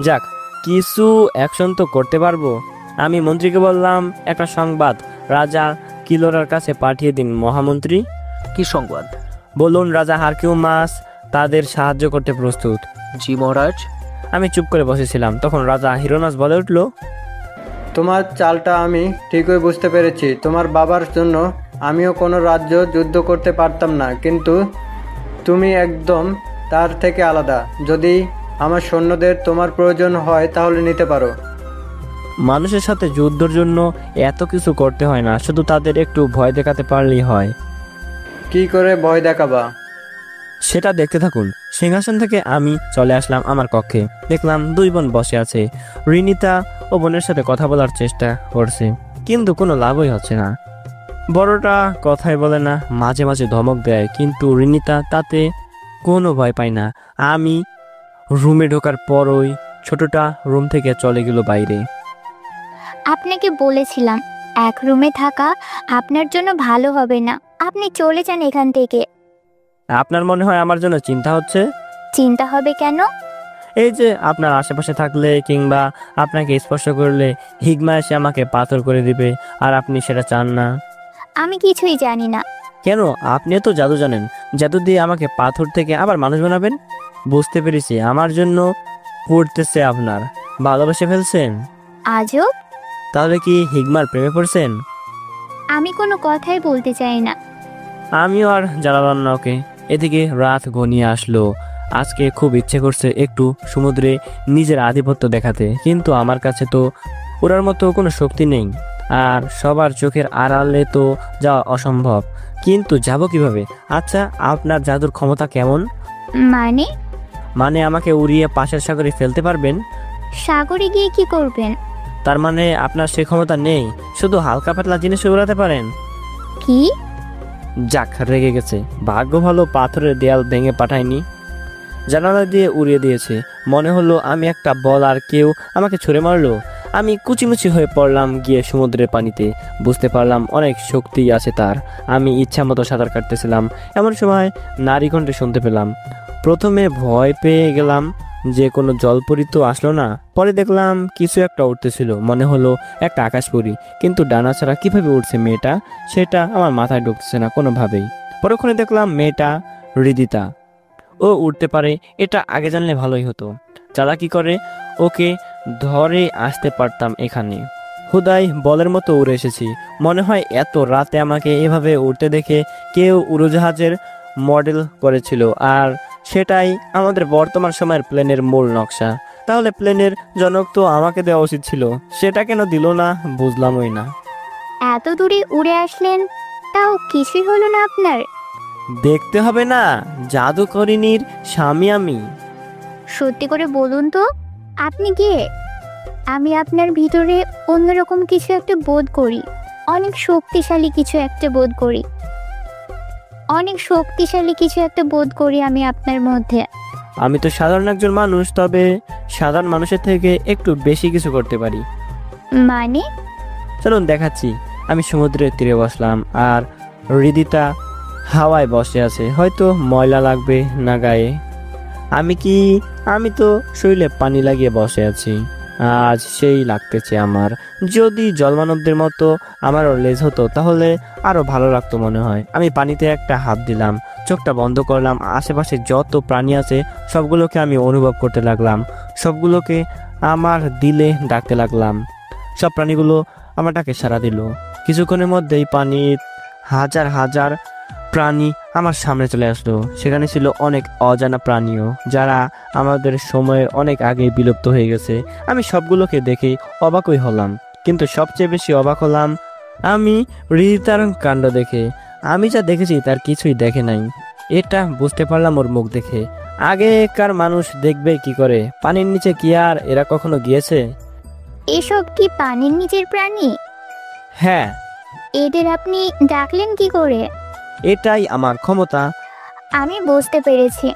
যাক, কিছু অ্যাকশন তো করতে পারবো। আমি মন্ত্রীকে বললাম একটা সংবাদ রাজা কিলোরার কাছে পাঠিয়ে দিন। মহামন্ত্রী? কি সংবাদ? বলুন রাজা হারকিউমাস তাদের সাহায্য করতে প্রস্তুত। জি মহারাজ। আমি চুপ করে বসেছিলাম, তখন রাজা হিরোনাস বলে উঠল, তোমার চালটা আমি ঠিকই বুঝতে পেরেছি। তোমার বাবার জন্য আমিও কোনো রাজ্য যুদ্ধ করতে পারতাম না, কিন্তু তুমি একদম তার থেকে আলাদা। যদি আমার সৈন্যদের তোমার প্রয়োজন হয় তাহলে নিতে পারো। মানুষের সাথে যুদ্ধের জন্য এত কিছু করতে হয় না, শুধু তাদের একটু ভয় দেখাতে পারলেই হয়। কি করে ভয় দেখাবা? সেটা দেখতে থাকুন। সিংহাসন থেকে আমি চলে আসলাম আমার কক্ষে। দেখলাম 2 বোন বসে আছে। রিনিতা ও বোনের সাথে কথা বলার চেষ্টা করছে, কিন্তু কোনো লাভই হচ্ছে না। বড়টা কথাই বলে না, মাঝে মাঝে ধমক দেয়, কিন্তু রিনিতা তাতে কোনো ভয় পায় না। আমি রুমে ঢোকার পরই ছোটটা রুম থেকে চলে গেল বাইরে। আপনাকে বলেছিলাম এক রুমে থাকা আপনার জন্য ভালো হবে না। আপনি চলে যান এখান থেকে। আপনার মনে হয় আমার জন্য চিন্তা হচ্ছে? চিন্তা হবে কেন? এই যে আপনার আশেপাশে থাকলে কিংবা আপনাকে স্পর্শ করলে হিগমা এসে আমাকে পাথর করে দিবে, আর আপনি সেটা চান না। আমি কিছুই জানি না। কেন? আপনিও তো জাদু জানেন। জাদু দিয়ে আমাকে পাথর থেকে আবার মানুষ বানাবেন? বুঝতে পেরেছি, আমার জন্য পড়তেছে আপনার। ভালোবেসে ফেলছেন? আজব। তাহলে কি হিগমার প্রেমে পড়ছেন? আমি কোনো কথাই বলতে চাই না। আমিও আর জ্বালালাম না ওকে। এদিকে রাত ঘনিয়ে আসলো। আজকে খুব ইচ্ছে করছে একটু সমুদ্রে নিজের আধিপত্য দেখাতে, কিন্তু আমার কাছে তো ওরার মতো কোনো শক্তি নেই, আর সবার চোখের আড়ালে তো যাওয়া অসম্ভব। কিন্তু যাব কিভাবে? আচ্ছা, আপনার জাদুর ক্ষমতা কেমন? মানে আমাকে উড়িয়ে পাশের সাগরে ফেলতে পারবেন? সাগরে গিয়ে কি করবেন? তার মানে আপনার সে ক্ষমতা নেই, শুধু হালকা পাতলা জিনিস উড়াতে পারেন? কি? যাক, রেগে গেছে। ভাগ্য ভালো পাথরের দেয়াল ভেঙে পাঠায়নি, জানালা দিয়ে উড়িয়ে দিয়েছে। মনে হলো আমি একটা বল আর কেউ আমাকে ছুঁড়ে মারলো। আমি কুচিমুচি হয়ে পড়লাম গিয়ে সমুদ্রের পানিতে। বুঝতে পারলাম অনেক শক্তি আছে তার। আমি ইচ্ছা মতো সাঁতার কাটতেছিলাম, এমন সময় নারী কণ্ঠে শুনতে পেলাম। প্রথমে ভয় পেয়ে গেলাম যে কোনো জলপরি তো আসলো না। পরে দেখলাম কিছু একটা উঠতেছিল, মনে হলো একটা আকাশপরি, কিন্তু ডানা ছাড়া কিভাবে উঠছে মেয়েটা সেটা আমার মাথায় ঢুকতেছে না কোনোভাবেই। পরক্ষণে দেখলাম মেয়েটা হৃদিতা। ও উঠতে পারে, এটা আগে জানলে ভালোই হতো। চালাকি করে ওকে ধরে আসতে পারতাম এখানে। হুদাই বলের মতো উড়ে এসেছি। মনে হয় এত রাতে আমাকে এভাবে উড়তে দেখে কেউ উড়োজাহাজের মডেল করেছিল, আর সেটাই আমাদের বর্তমান সময়ের প্লেনের মূল নকশা। তাহলে প্লেনের জনক তো আমাকে দেওয়া উচিত ছিল, সেটা কেন দিল না বুঝলামই না। এত দূরে উড়ে আসলেন, তাও কিছুই হলো না আপনার? দেখতে হবে না, জাদুকরিনীর স্বামী আমি। সত্যি করে বলুন তো, আপনি কে? আমি আপনার ভিতরে অন্যরকম কিছু একটা বোধ করি, অনেক শক্তিশালী কিছু একটা বোধ করি, আমি আপনার মধ্যে। আমি তো সাধারণ একজন মানুষ, তবে সাধারণ মানুষের থেকে একটু বেশি কিছু করতে পারি। মানে? চলুন দেখাচ্ছি। আমি সমুদ্রের তীরে বসলাম, আর হৃদিতা হাওয়ায় বসে আছে। হয়তো ময়লা লাগবে না গায়ে। আমি তো শরীরে পানি লাগিয়ে বসে আছি, আজ সেই লাগতেছে আমার। যদি জলমানবদের মতো আমারও লেজ হতো তাহলে আরো ভালো লাগতো মনে হয়। আমি পানিতে একটা হাত দিলাম, চোখটা বন্ধ করলাম। আশেপাশে যত প্রাণী আছে সবগুলোকে আমি অনুভব করতে লাগলাম, সবগুলোকে আমার দিলে ডাকতে লাগলাম। সব প্রাণীগুলো আমার ডাকে সাড়া দিল। কিছুক্ষণের মধ্যেই পানির হাজার হাজার প্রাণী আমার সামনে চলে আসলো। সেখানে ছিল অনেক অজানা প্রাণীও, যারা আমাদের সময়ের অনেক আগে বিলুপ্ত হয়ে গেছে। আমি সবগুলোকে দেখে অবাকই হলাম, কিন্তু সবচেয়ে বেশি অবাক হলাম আমি হৃদিতার কাণ্ড দেখে। আমি যা দেখেছি তার কিছুই দেখে নাই, এটা বুঝতে পারলাম ওর মুখ দেখে। আগেকার মানুষ দেখবে কি করে? পানির নিচে কি আর এরা কখনো গিয়েছে? এসব কি পানির নিচের প্রাণী? হ্যাঁ। এদের আপনি ডাকলেন কি করে? এটাই আমার ক্ষমতা। আমি বুঝতে পেরেছি,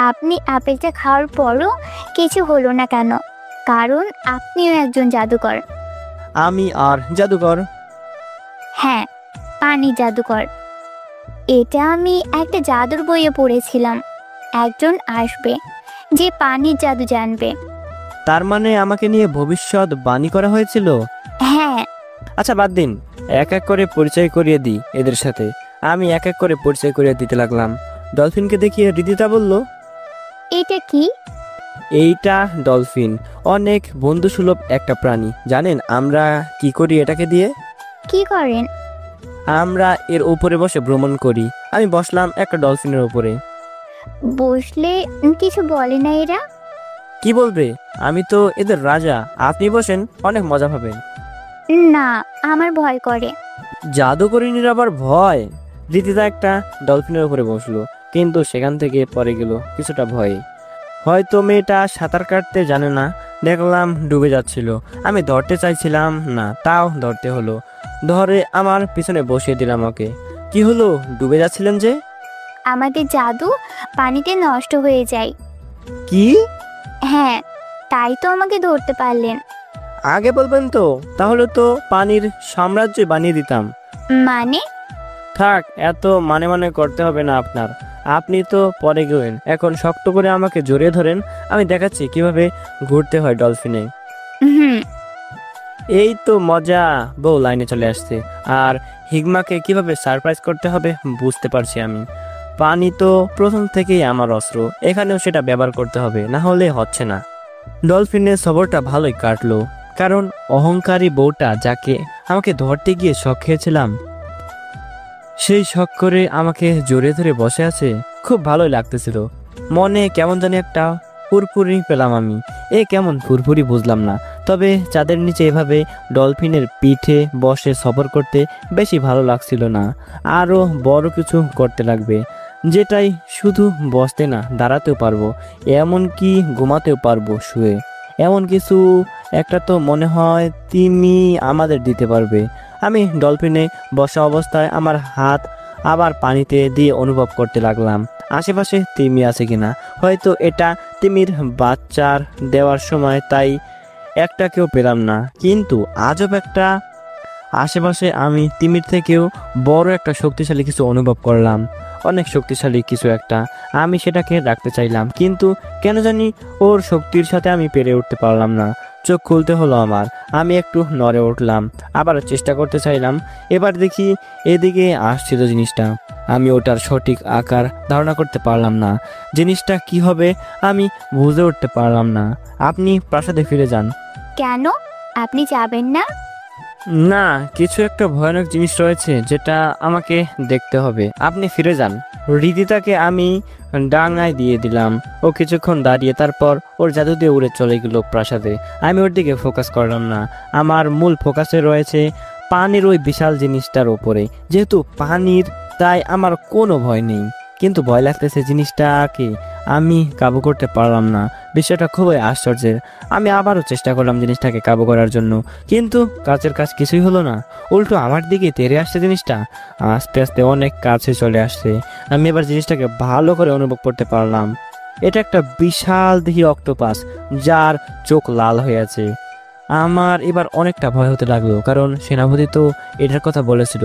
আপনি আপেলটা খাওয়ার পরও কিছু হলো না কেন, কারণ আপনিও একজন জাদুকর। আমি আর জাদুকর? হ্যাঁ, পানি জাদুকর। এটা আমি একটা জাদুর বইয়ে পড়েছিলাম। একজন আসবে যে পানির জাদু জানবে। তার মানে আমাকে নিয়ে ভবিষ্যৎ বাণী করা হয়েছিল? হ্যাঁ। আচ্ছা বাদ দিন, এক এক করে পরিচয় করিয়ে দিই এদের সাথে। আমি এক এক করে পরিচয় করিয়ে দিতে লাগলাম। ডলফিনকে দেখিয়ে হৃদিতা বলল, এটা কি? এইটা ডলফিন, অনেক বন্ধুসুলভ একটা প্রাণী। জানেন আমরা কি করি এটাকে দিয়ে? কি করেন? আমরা এর উপরে বসে ভ্রমণ করি। আমি বসলাম একটা ডলফিনের উপরে। বসলে কিছু বলে না এরা? কি বলবে? আমি তো এদের রাজা। আপনি বসেন, অনেক মজা পাবেন। না, আমার ভয় করে। জাদুকরিনীর আবার ভয়? হৃদিতা একটা ডলফিনের উপরে বসলো, কিন্তু সেখান থেকে পরে গেল কিছুটা ভয়ে। হয়তো মেয়েটা সাঁতার কাটতে জানে না, দেখলাম ডুবে যাচ্ছিল। আমি ধরতে চাইছিলাম না, তাও ধরতে হলো। ধরে আমার পিছনে বসিয়ে দিলাম ওকে। কি হলো, ডুবে যাচ্ছিলেন যে? আমাদের জাদু পানিতে নষ্ট হয়ে যায়। কি? হ্যাঁ, তাই তো আমাকে ধরতে পারলেন। আগে বলবেন তো, তাহলে তো পানির সাম্রাজ্য বানিয়ে দিতাম। মানে? থাক, এত মানে মানে করতে হবে না আপনার। আপনি তো পরে গেলেন, এখন শক্ত করে আমাকে জড়িয়ে ধরেন, আমি দেখাচ্ছি কিভাবে ঘুরতে হয় ডলফিনে। হুম। এই তো মজা। বউ লাইনে চলে আসছে, আর হিগমাকে কিভাবে সারপ্রাইজ করতে হবে বুঝতে পারছি আমি। পানি তো প্রথম থেকেই আমার অস্ত্র, এখানেও সেটা ব্যবহার করতে হবে, না হলে হচ্ছে না। ডলফিনের সফরটা ভালোই কাটলো, কারণ অহংকারী বউটা যাকে আমাকে ধরতে গিয়ে শখ খেয়েছিলাম, সেই শখ করে আমাকে জড়িয়ে ধরে বসে আছে। খুব ভালোই লাগতেছিল, মনে কেমন জানি একটা ফুরফুরি পেলাম আমি। কেমন ফুরফুরি বুঝলাম না, তবে চাঁদের নিচে এভাবে ডলফিনের পিঠে বসে সফর করতে বেশি ভালো লাগছিল না। আরও বড় কিছু করতে লাগবে, যেটাই শুধু বসতে না, দাঁড়াতেও পারবো, এমনকি ঘুমাতেও পারবো শুয়ে। এমন কিছু একটা তো মনে হয় তিমি আমাদের দিতে পারবে। আমি ডলফিনে বসা অবস্থায় আমার হাত আবার পানিতে দিয়ে অনুভব করতে লাগলাম আশেপাশে তিমি আছে কিনা। হয়তো এটা তিমির বাচ্চার দেওয়ার সময়, তাই একটাকেও পেলাম না। কিন্তু আজব একটা, আশেপাশে আমি তিমির থেকেও বড় একটা শক্তিশালী কিছু অনুভব করলাম, অনেক শক্তিশালী কিছু একটা। আমি সেটাকে রাখতে চাইলাম, কিন্তু কেন জানি ওর শক্তির সাথে আমি পেরে উঠতে পারলাম না। চোখ খুলতে হলো আমার, আমি একটু নড়ে উঠলাম, আবার চেষ্টা করতে চাইলাম। এবার দেখি এদিকে আসছিল জিনিসটা, আমি ওটার সঠিক আকার ধারণা করতে পারলাম না। জিনিসটা কি হবে আমি বুঝে উঠতে পারলাম না। আপনি প্রাসাদে ফিরে যান। কেন? আপনি যাবেন না? না, কিছু একটা ভয়ানক জিনিস রয়েছে যেটা আমাকে দেখতে হবে। আপনি ফিরে যান। রীতিতাকে আমি ডাঙায় দিয়ে দিলাম, ও কিছুক্ষণ দাঁড়িয়ে তারপর ওর জাদু দিয়ে উড়ে চলে গেল প্রাসাদে। আমি ওর দিকে ফোকাস করলাম না, আমার মূল ফোকাসে রয়েছে পানির ওই বিশাল জিনিসটার ওপরে। যেহেতু পানির, তাই আমার কোনো ভয় নেই, কিন্তু ভয় লাগতেছে জিনিসটাকে আমি কাবু করতে পারলাম না। বিষয়টা খুবই আশ্চর্যের। আমি আবারও চেষ্টা করলাম জিনিসটাকে কাবু করার জন্য, কিন্তু কাজের কাজ কিছুই হলো না। উল্টো আমার দিকে তেড়ে আসছে জিনিসটা, আস্তে আস্তে অনেক কাছে চলে আসছে। আমি এবার জিনিসটাকে ভালো করে অনুভব করতে পারলাম। এটা একটা বিশাল দেহি অক্টোপাস, যার চোখ লাল হয়ে আছে। আমার এবার অনেকটা ভয় হতে লাগলো, কারণ সেনাপতি তো এটার কথা বলেছিল।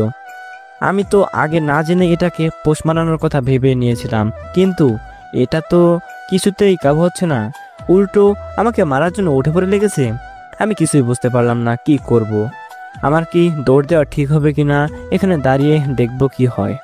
আমি তো আগে না জেনে এটাকে পোষ মানানোর কথা ভেবে নিয়েছিলাম, কিন্তু এটা তো কিছুতেই কাবু হচ্ছে না, উল্টো আমাকে মারার জন্য উঠে পড়ে লেগেছে। আমি কিছুই বুঝতে পারলাম না কি করব। আমার কি দৌড় দেওয়া ঠিক হবে কিনা, এখানে দাঁড়িয়ে দেখব কি হয়।